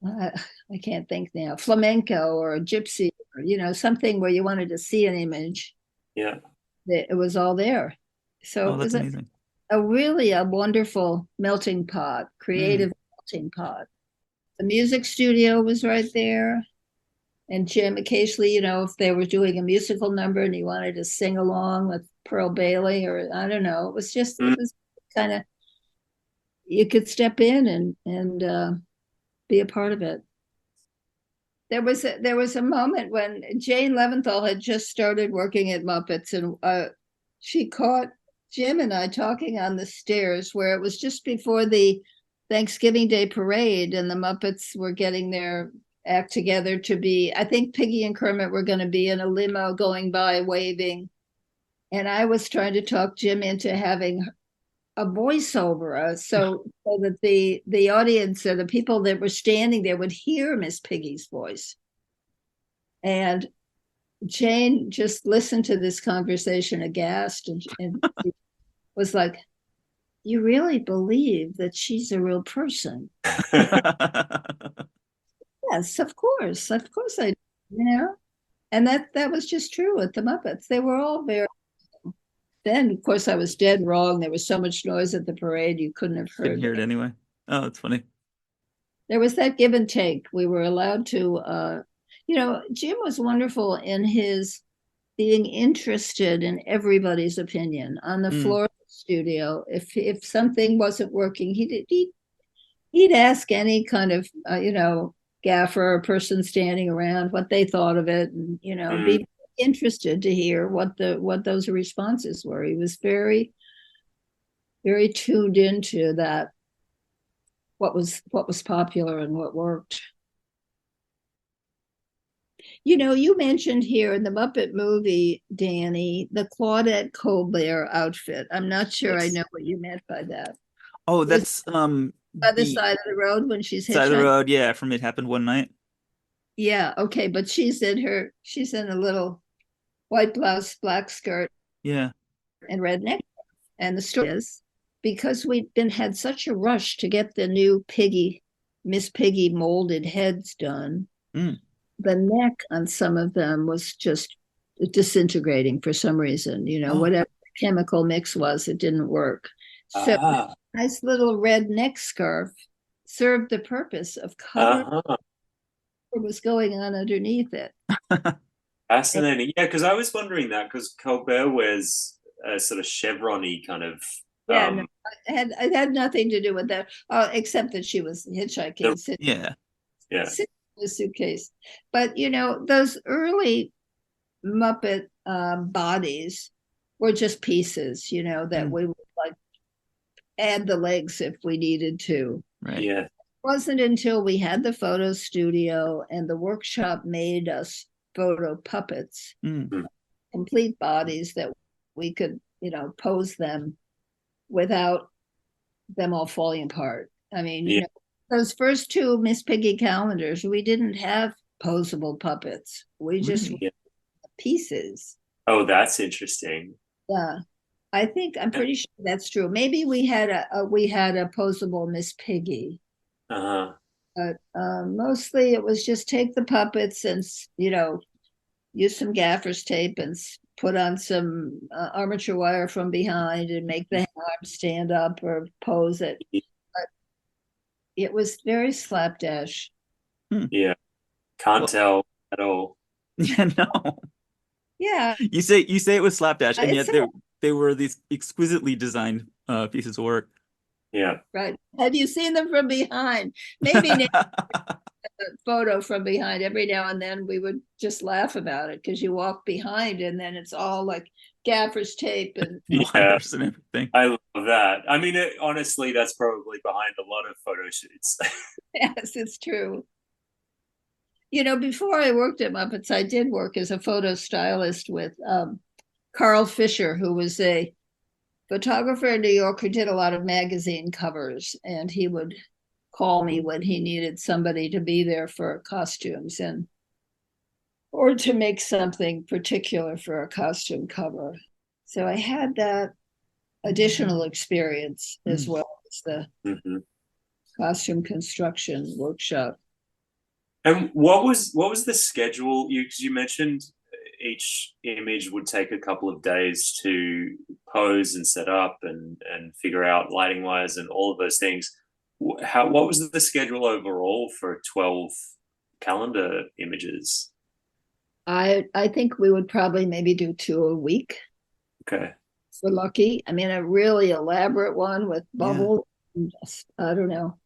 I can't think now, flamenco or a gypsy, or, something where you wanted to see an image. Yeah. It was all there. So Oh, it that's was amazing. a really a wonderful melting pot, creative melting pot. The music studio was right there. And Jim, occasionally, if they were doing a musical number and he wanted to sing along with Pearl Bailey, or I don't know, it was kind of, you could step in and be a part of it. There was a moment when Jane Leventhal had just started working at Muppets, and she caught Jim and I talking on the stairs where it was just before the Thanksgiving Day parade, and the Muppets were getting their act together to be, I think Piggy and Kermit were going to be in a limo going by waving. And I was trying to talk Jim into having a voiceover so that the audience or the people that were standing there would hear Miss Piggy's voice. And Jane just listened to this conversation aghast and was like, you really believe that she's a real person. Yes, of course I, you know, and that was just true with the Muppets. They were all very. Then, of course, I was dead wrong. There was so much noise at the parade you couldn't have Couldn't heard. hear it anyway. Oh, that's funny. There was that give and take. We were allowed to, Jim was wonderful in his being interested in everybody's opinion on the Mm. floor of the studio. If something wasn't working, he'd ask any kind of gaffer or person standing around what they thought of it, and be interested to hear what those responses were. He was very, very tuned into that, what was popular and what worked. You mentioned here in the Muppet movie, Danny, the Claudette Colbert outfit. I'm not sure I Yes. know what you meant by that. Oh, Was that's other the side of the road when she's side of the hitchhiking? road. Yeah, from It Happened One Night. Yeah, okay, but she's in a little white blouse, black skirt, Yeah. and red neck. And the story is because we'd had such a rush to get the new Miss Piggy molded heads done. Mm. The neck on some of them was just disintegrating for some reason. Oh. Whatever the chemical mix was, it didn't work. So nice little red neck scarf served the purpose of covering what was going on underneath it. Fascinating. Yeah, because I was wondering that because Colbert wears a sort of chevron-y kind of. Yeah, no, it had nothing to do with that, except that she was hitchhiking, sitting Yeah. Yeah. in a suitcase. But those early Muppet bodies were just pieces, that we would like add the legs if we needed to. Right. Yeah. It wasn't until we had the photo studio and the workshop made us photo puppets, complete bodies that we could, pose them without them all falling apart. I mean, those first two Miss Piggy calendars, we didn't have posable puppets. We just pieces. Oh, that's interesting. Yeah, I'm pretty sure that's true. Maybe we had a posable Miss Piggy. But mostly it was just take the puppets and use some gaffer's tape and put on some armature wire from behind and make the arm stand up or pose it. But it was very slapdash. Yeah, can't tell at all. Yeah, no. Yeah, You say it was slapdash, and yet they were these exquisitely designed pieces of work. Yeah. Right. Have you seen them from behind? Maybe a photo from behind. Every now and then we would just laugh about it because you walk behind and then it's all like gaffer's tape and wires and everything. I love that. I mean, honestly, that's probably behind a lot of photo shoots. Yes, it's true. Before I worked at Muppets, I did work as a photo stylist with Carl Fisher, who was a photographer in New York who did a lot of magazine covers, and he would call me when he needed somebody to be there for costumes or to make something particular for a costume cover. So I had that additional experience as well as the costume construction workshop. And what was the schedule? You mentioned each image would take a couple of days to pose and set up and figure out lighting wise and all of those things. What was the schedule overall for 12 calendar images? I think we would probably maybe do 2 a week. Okay. If we're lucky. I mean, a really elaborate one with bubbles. I don't know.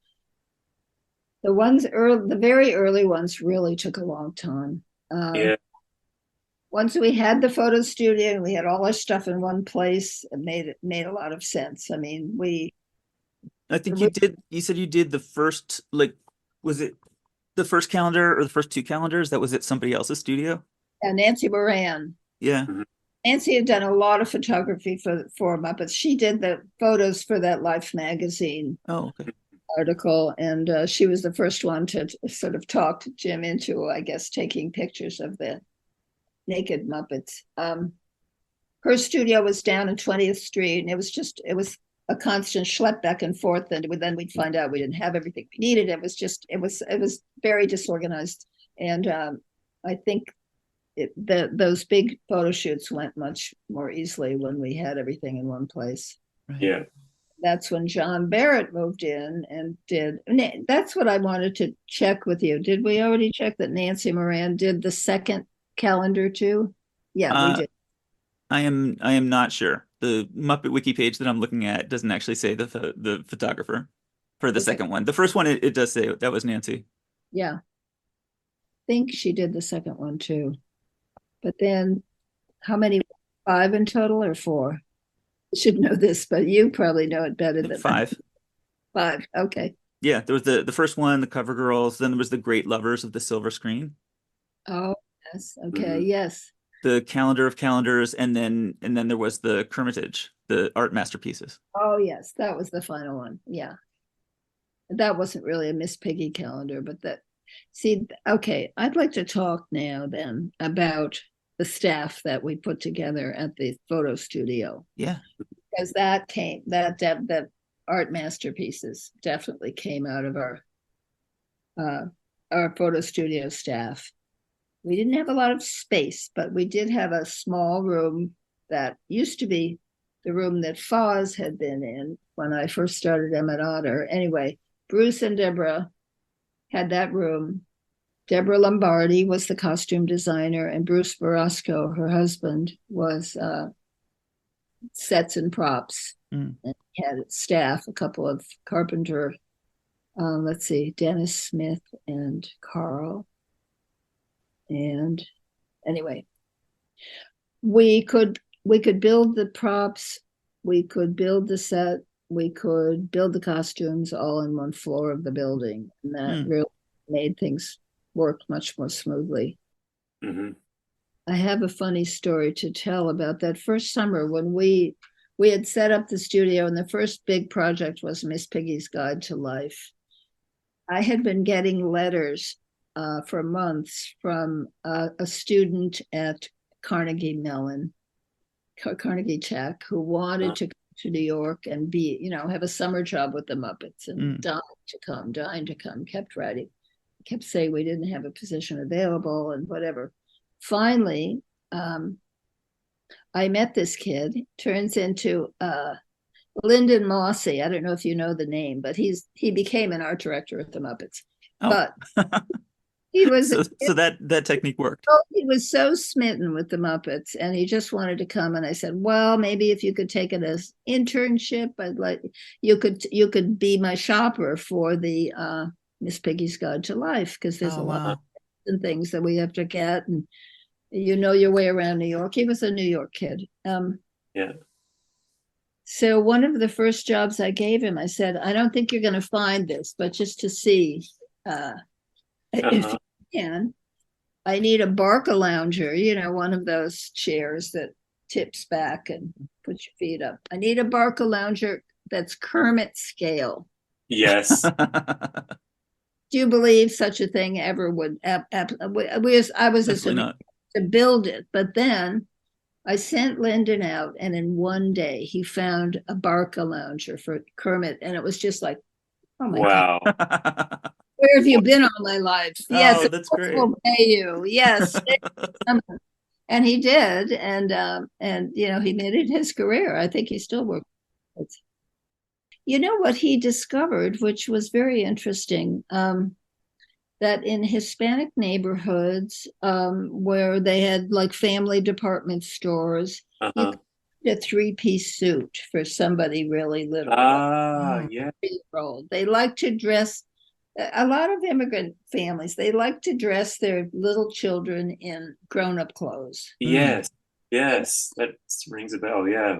The very early ones really took a long time. Once we had the photo studio and we had all our stuff in one place, it made a lot of sense. I mean, I think you said you did the first, was it the first calendar or the first 2 calendars that was at somebody else's studio? Nancy Moran. Yeah. Nancy had done a lot of photography for Muppets. She did the photos for that Life magazine. Oh, okay. Article, and she was the first one to sort of talk Jim into, I guess, taking pictures of the naked Muppets. Her studio was down in 20th Street, and it was a constant schlep back and forth, and then we'd find out we didn't have everything we needed. It was very disorganized, and I think those big photo shoots went much more easily when we had everything in one place. Right. Yeah. That's when John Barrett moved in and that's what I wanted to check with you. Did we already check that Nancy Moran did the second calendar too? Yeah, we did. I am not sure. The Muppet Wiki page that I'm looking at doesn't actually say the photographer for the second one. The first one it does say that was Nancy. Yeah. I think she did the second one too. But then how many? 5 in total or 4? I should know this, but you probably know it better than 5. 5. Okay. Yeah, there was the first one, the Cover Girls, then there was the Great Lovers of the Silver Screen. Oh, yes. Okay. Yes. The Calendar of Calendars, and then there was the Kermitage, the art masterpieces. Oh, yes. That was the final one. Yeah. That wasn't really a Miss Piggy calendar, but okay, I'd like to talk now then about the staff that we put together at the photo studio. Yeah. Because that art masterpieces definitely came out of our photo studio staff. We didn't have a lot of space, but we did have a small room that used to be the room that Foz had been in when I first started Emmett Otter. Anyway, Bruce and Deborah had that room. Deborah Lombardi was the costume designer, and Bruce Borasco, her husband, was sets and props. And he had staff, a couple of carpenter, Dennis Smith and Carl. And anyway, we could build the props, we could build the set, we could build the costumes all in one floor of the building, and that really made things work much more smoothly. I have a funny story to tell about that first summer when we had set up the studio, and the first big project was Miss Piggy's Guide to Life. I had been getting letters for months from a student at Carnegie Tech, who wanted to come to New York and have a summer job with the Muppets, and dying to come, kept writing, kept saying we didn't have a position available and whatever. Finally, I met this kid, turns into Lyndon Mossy. I don't know if you know the name, but he became an art director at the Muppets. Oh. But he was so that technique worked. He was so smitten with the Muppets, and he just wanted to come. And I said, well, maybe if you could take it as internship, I'd like you could be my shopper for the Miss Piggy's Guide to Life, because there's a lot of things that we have to get, and you know your way around New York. He was a New York kid. Yeah. So one of the first jobs I gave him, I said, I don't think you're going to find this, but just to see if you can, I need a Barcalounger, one of those chairs that tips back and puts your feet up. I need a Barcalounger that's Kermit scale. Yes. Do you believe such a thing ever would? I was assuming to build it, but then I sent Lyndon out, and in one day he found a Barcalounger for Kermit, and it was just like, oh my God. Where have you been all my life? Yes, that's great. We'll pay you. Yes. And he did, and he made it his career. I think he still works. You know what he discovered, which was very interesting, that in Hispanic neighborhoods where they had like family department stores, you could get a 3-piece suit for somebody really little. Yeah. They like to dress. A lot of immigrant families, they like to dress their little children in grown-up clothes. Yes, that rings a bell. Yeah.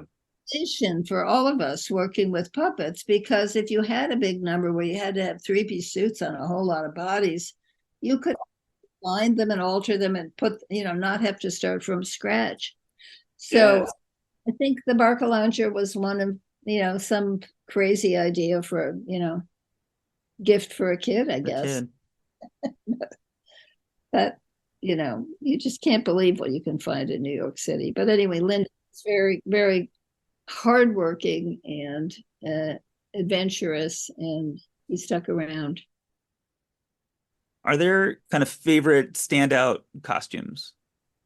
For all of us working with puppets, because if you had a big number where you had to have 3-piece suits on a whole lot of bodies, you could find them and alter them and put, not have to start from scratch. So I think the Barcalounger was one of, some crazy idea for, gift for a kid, I guess. But, you just can't believe what you can find in New York City. But anyway, Linda is very, very hardworking, and adventurous, and he stuck around. Are there kind of favorite standout costumes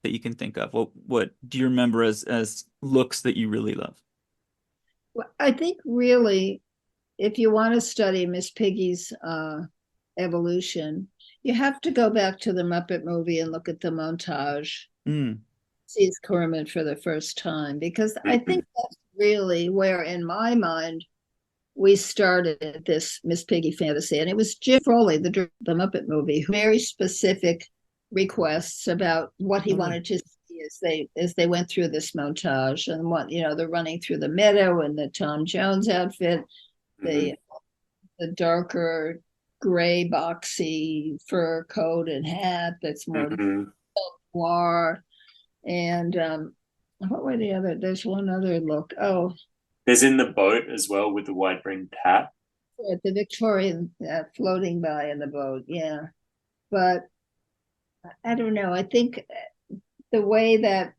that you can think of? What do you remember as looks that you really love? Well, I think really, if you want to study Miss Piggy's evolution, you have to go back to the Muppet movie and look at the montage. Mm. Sees Kermit for the first time, because I think that's really where, in my mind, we started this Miss Piggy fantasy. And it was Jim Froley, the Muppet movie, very specific requests about what he wanted to see as they went through this montage, and what, they're running through the meadow in the Tom Jones outfit, the darker gray boxy fur coat and hat that's more noir. And what were the other? There's one other look. Oh, there's in the boat as well with the wide brimmed hat. The Victorian floating by in the boat, yeah. But I don't know. I think the way that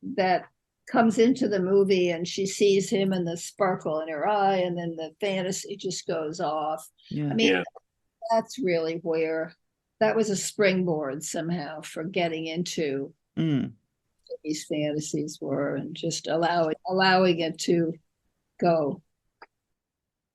comes into the movie, and she sees him and the sparkle in her eye, and then the fantasy just goes off. Yeah. I mean, that's really where that was a springboard somehow for getting into these fantasies were, and just allowing it to go.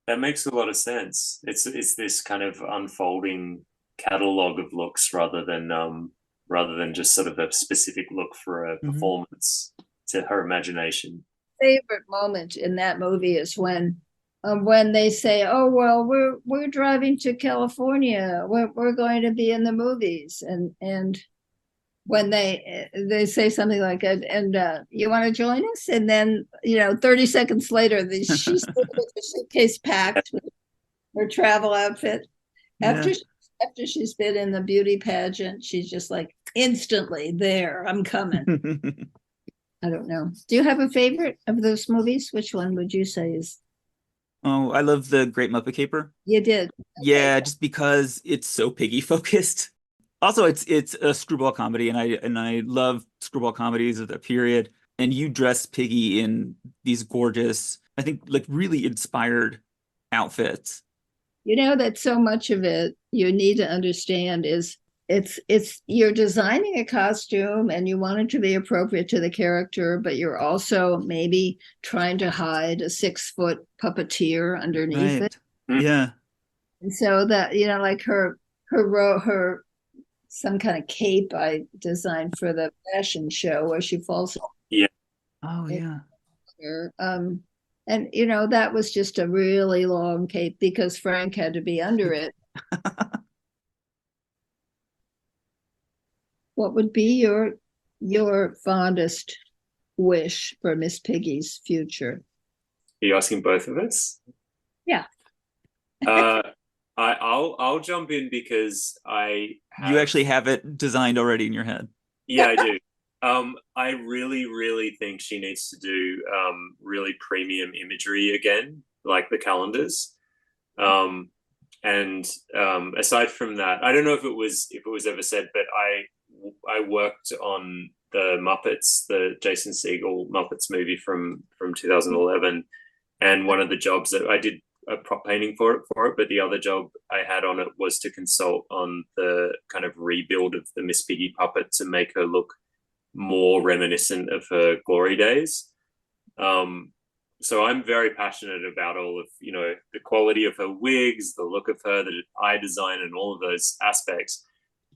That makes a lot of sense. It's this kind of unfolding catalog of looks rather than just sort of a specific look for a performance to her imagination. Favorite moment in that movie is when they say, "Oh well, we're driving to California. We're going to be in the movies," and when they say something like, and you want to join us, and then 30 seconds later she's with a suitcase packed with her travel outfit. After she's been in the beauty pageant, she's just like instantly there. I'm coming. I don't know. Do you have a favorite of those movies? Which one would you say is? Oh, I love The Great Muppet Caper. You did. Yeah, just because it's so Piggy focused. Also, it's a screwball comedy, and I love screwball comedies of that period. And you dress Piggy in these gorgeous, I think, like really inspired outfits. That so much of it you need to understand is it's you're designing a costume and you want it to be appropriate to the character, but you're also maybe trying to hide a 6-foot puppeteer underneath it. Yeah. And so that, like her some kind of cape I designed for the fashion show where she falls. Yeah. Oh yeah. And that was just a really long cape because Frank had to be under it. What would be your fondest wish for Miss Piggy's future? Are you asking both of us? Yeah. I'll jump in because you actually have it designed already in your head. Yeah, I do. I really, really think she needs to do really premium imagery again, like the calendars. And aside from that, I don't know if it was ever said, but I worked on the Muppets, the Jason Segel Muppets movie from 2011, and one of the jobs that I did a prop painting for it, but the other job I had on it was to consult on the kind of rebuild of the Miss Piggy puppet to make her look more reminiscent of her glory days. So I'm very passionate about all of, the quality of her wigs, the look of her, the eye design, and all of those aspects.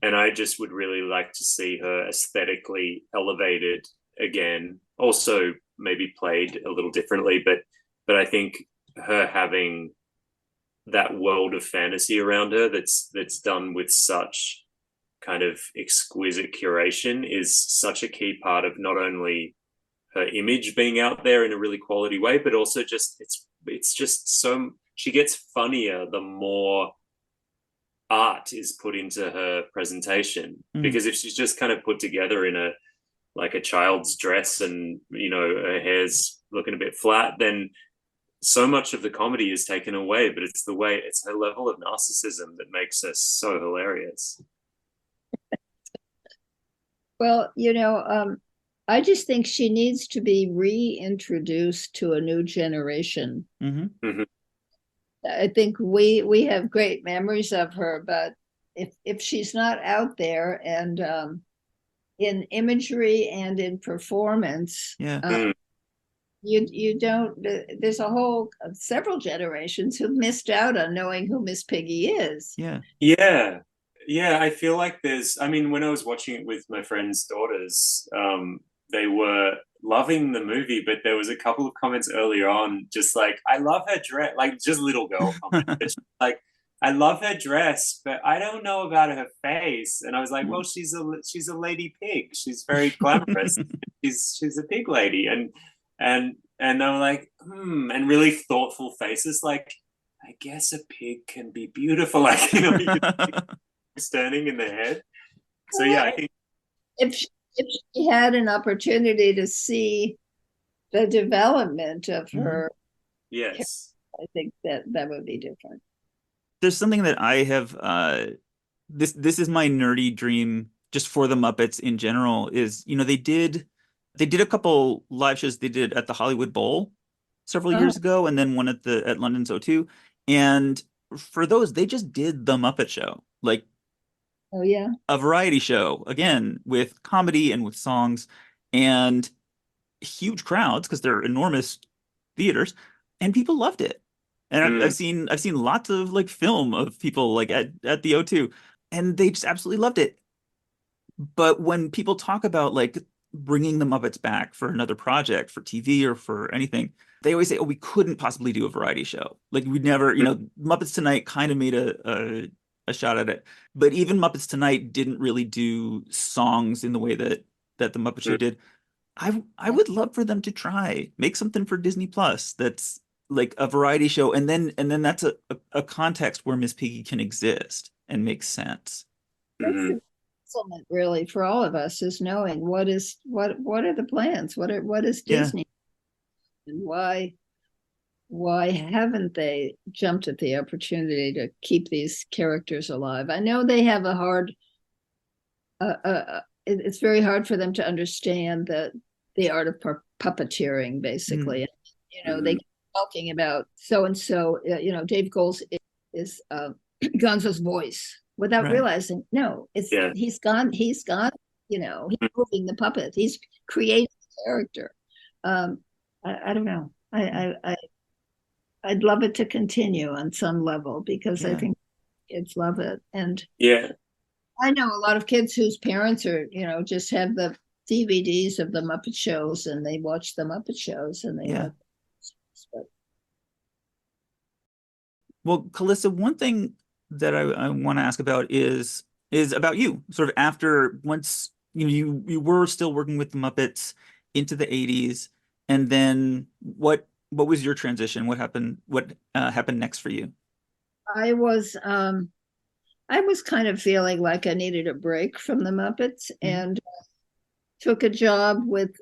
And I just would really like to see her aesthetically elevated again. Also, maybe played a little differently, but I think her having that world of fantasy around her that's done with such kind of exquisite curation is such a key part of not only her image being out there in a really quality way, but also just it's just so she gets funnier the more art is put into her presentation. Because if she's just kind of put together in a child's dress and her hair's looking a bit flat, then so much of the comedy is taken away. But it's her level of narcissism that makes her so hilarious. Well, I just think she needs to be reintroduced to a new generation. I think we have great memories of her, but if she's not out there and in imagery and in performance, Yeah. you don't. There's a whole several generations who missed out on knowing who Miss Piggy is. Yeah. Yeah, I feel like I mean, when I was watching it with my friends' daughters, they were loving the movie, but there was a couple of comments earlier on, just like, I love her dress, like just little girl comment, but like, I love her dress, but I don't know about her face. And I was like, well, she's a lady pig. She's very glamorous. she's a pig lady, and they were like, and really thoughtful faces, like, I guess a pig can be beautiful, like, you know, standing in the head. So yeah, I think if she had an opportunity to see the development of her, yes, I think that would be different. There's something that I have this is my nerdy dream just for the Muppets in general is, they did a couple live shows they did at the Hollywood Bowl several Oh, years ago and then one at London's O2. And for those, they just did the Muppet Show, like oh yeah. a variety show, again, with comedy and with songs and huge crowds because they're enormous theaters, and people loved it. And I've seen lots of like film of people like at the O2, and they just absolutely loved it. But when people talk about like bringing the Muppets back for another project for TV or for anything, they always say, "Oh, we couldn't possibly do a variety show. Like we'd never, Muppets Tonight kind of made a shot at it, but even Muppets Tonight didn't really do songs in the way that the Muppet Show did." I would love for them to try make something for Disney Plus that's like a variety show, and then that's a context where Miss Piggy can exist and make sense. That's the puzzlement, really, for all of us, is knowing what are the plans, what is Yeah. Disney, and why haven't they jumped at the opportunity to keep these characters alive? I know they have a hard it's very hard for them to understand the art of puppeteering, basically. They keep talking about so and so. Dave Goles is Gonzo's voice without Right. realizing, no, he's gone. He's he's moving the puppet. He's creating the character. I don't know. I'd love it to continue on some level because I think kids love it. And yeah, I know a lot of kids whose parents are, just have the DVDs of the Muppet shows and they watch the Muppet shows and they love it. Well, Calista, one thing that I want to ask about is about you. Sort of after once you were still working with the Muppets into the 80s, and then what was your transition? What happened? What happened next for you? I was kind of feeling like I needed a break from the Muppets and took a job with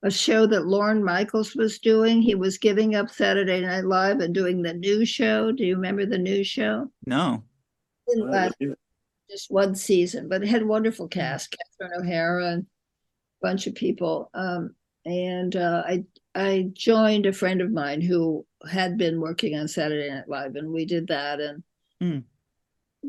a show that Lorne Michaels was doing. He was giving up Saturday Night Live and doing the new show. Do you remember the new show? No. Didn't last just one season, but it had a wonderful cast, Catherine O'Hara and a bunch of people. And I joined a friend of mine who had been working on Saturday Night Live, and we did that. And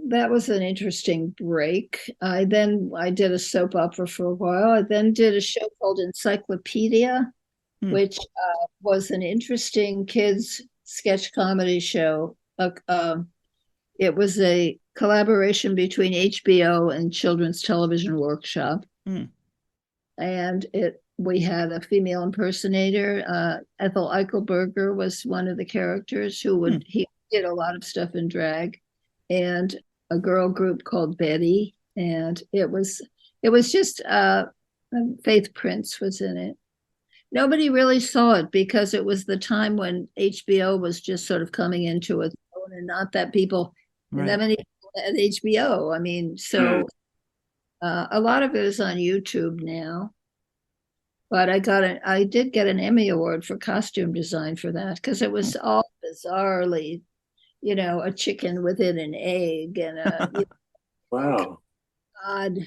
that was an interesting break. I did a soap opera for a while. I then did a show called Encyclopedia, which was an interesting kids sketch comedy show. It was a collaboration between HBO and Children's Television Workshop. And we had a female impersonator. Ethel Eichelberger was one of the characters he did a lot of stuff in drag, and a girl group called Betty. And it was just Faith Prince was in it. Nobody really saw it because it was the time when HBO was just sort of coming into its own, and not that that many people at HBO. I mean, so a lot of it is on YouTube now. But I did get an Emmy Award for costume design for that because it was all bizarrely, a chicken within an egg and wow, odd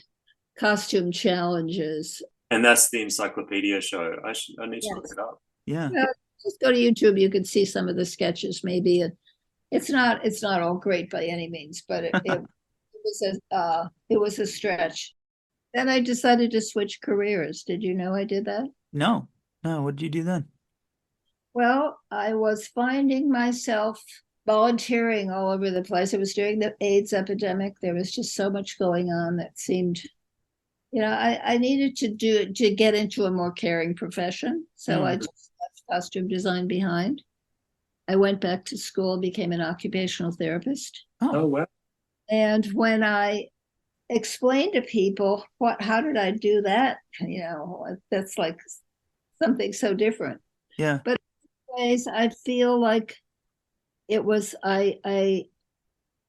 costume challenges. and that's the Encyclopedia show. I need to look it up. Yeah. Just go to YouTube. You can see some of the sketches. Maybe it's not all great by any means, but it was a stretch. Then I decided to switch careers. Did you know I did that? No, no. What did you do then? Well, I was finding myself volunteering all over the place. It was during the AIDS epidemic. There was just so much going on that seemed, I needed to get into a more caring profession. So I just left costume design behind. I went back to school, became an occupational therapist. Oh, wow. And when I explained to people how did I do that? That's like something so different. Yeah. But ways I feel like it was I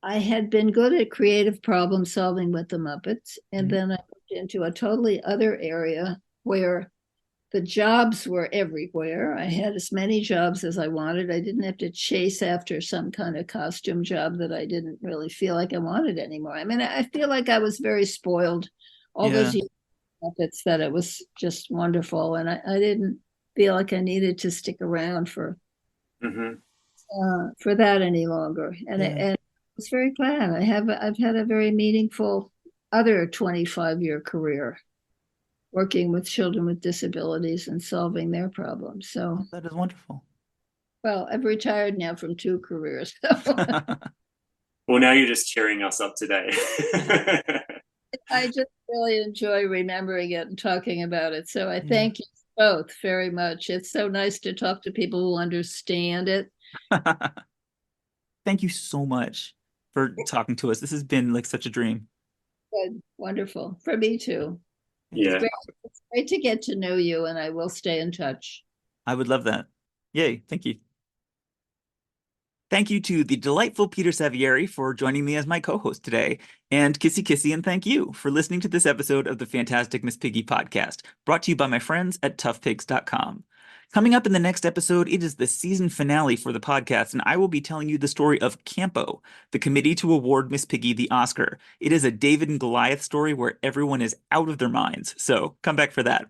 had been good at creative problem solving with the Muppets, and then I moved into a totally other area where the jobs were everywhere. I had as many jobs as I wanted. I didn't have to chase after some kind of costume job that I didn't really feel like I wanted anymore. I mean, I feel like I was very spoiled all those years Muppets, that it was just wonderful, and I didn't feel like I needed to stick around for that any longer. And I was very glad. I've had a very meaningful other 25-year career working with children with disabilities and solving their problems. So that is wonderful. Well, I've retired now from 2 careers. Well, now you're just cheering us up today. I just really enjoy remembering it and talking about it. So I thank you both very much. It's so nice to talk to people who understand it. Thank you so much for talking to us. This has been like such a dream. Good. Wonderful. For me too. Yeah. It's great to get to know you, and I will stay in touch. I would love that. Yay. Thank you. Thank you to the delightful Peter Savieri for joining me as my co-host today. And kissy kissy, and thank you for listening to this episode of the Fantastic Miss Piggy podcast, brought to you by my friends at toughpigs.com. Coming up in the next episode, it is the season finale for the podcast, and I will be telling you the story of Campo, the committee to award Miss Piggy the Oscar. It is a David and Goliath story where everyone is out of their minds, so come back for that.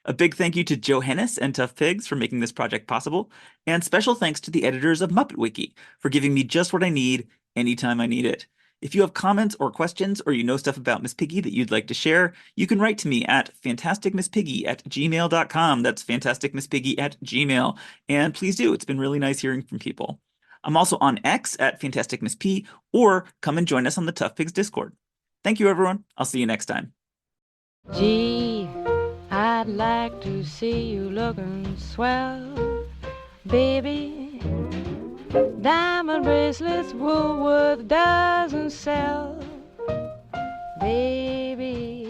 A big thank you to Joe Hennis and Tough Pigs for making this project possible, and special thanks to the editors of Muppet Wiki for giving me just what I need anytime I need it. If you have comments or questions, or you know stuff about Miss Piggy that you'd like to share, you can write to me at fantasticmisspiggy@gmail.com. That's fantasticmisspiggy@gmail. And please do. It's been really nice hearing from people. I'm also on X at fantasticmisp, or come and join us on the Tough Pigs Discord. Thank you, everyone. I'll see you next time. Gee, I'd like to see you looking swell, baby. Diamond bracelets Woolworth doesn't sell, baby.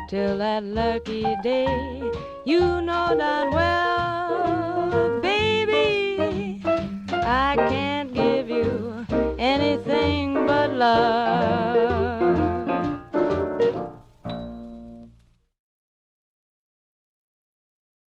Till that lucky day, you know darn well, baby, I can't give you anything but love.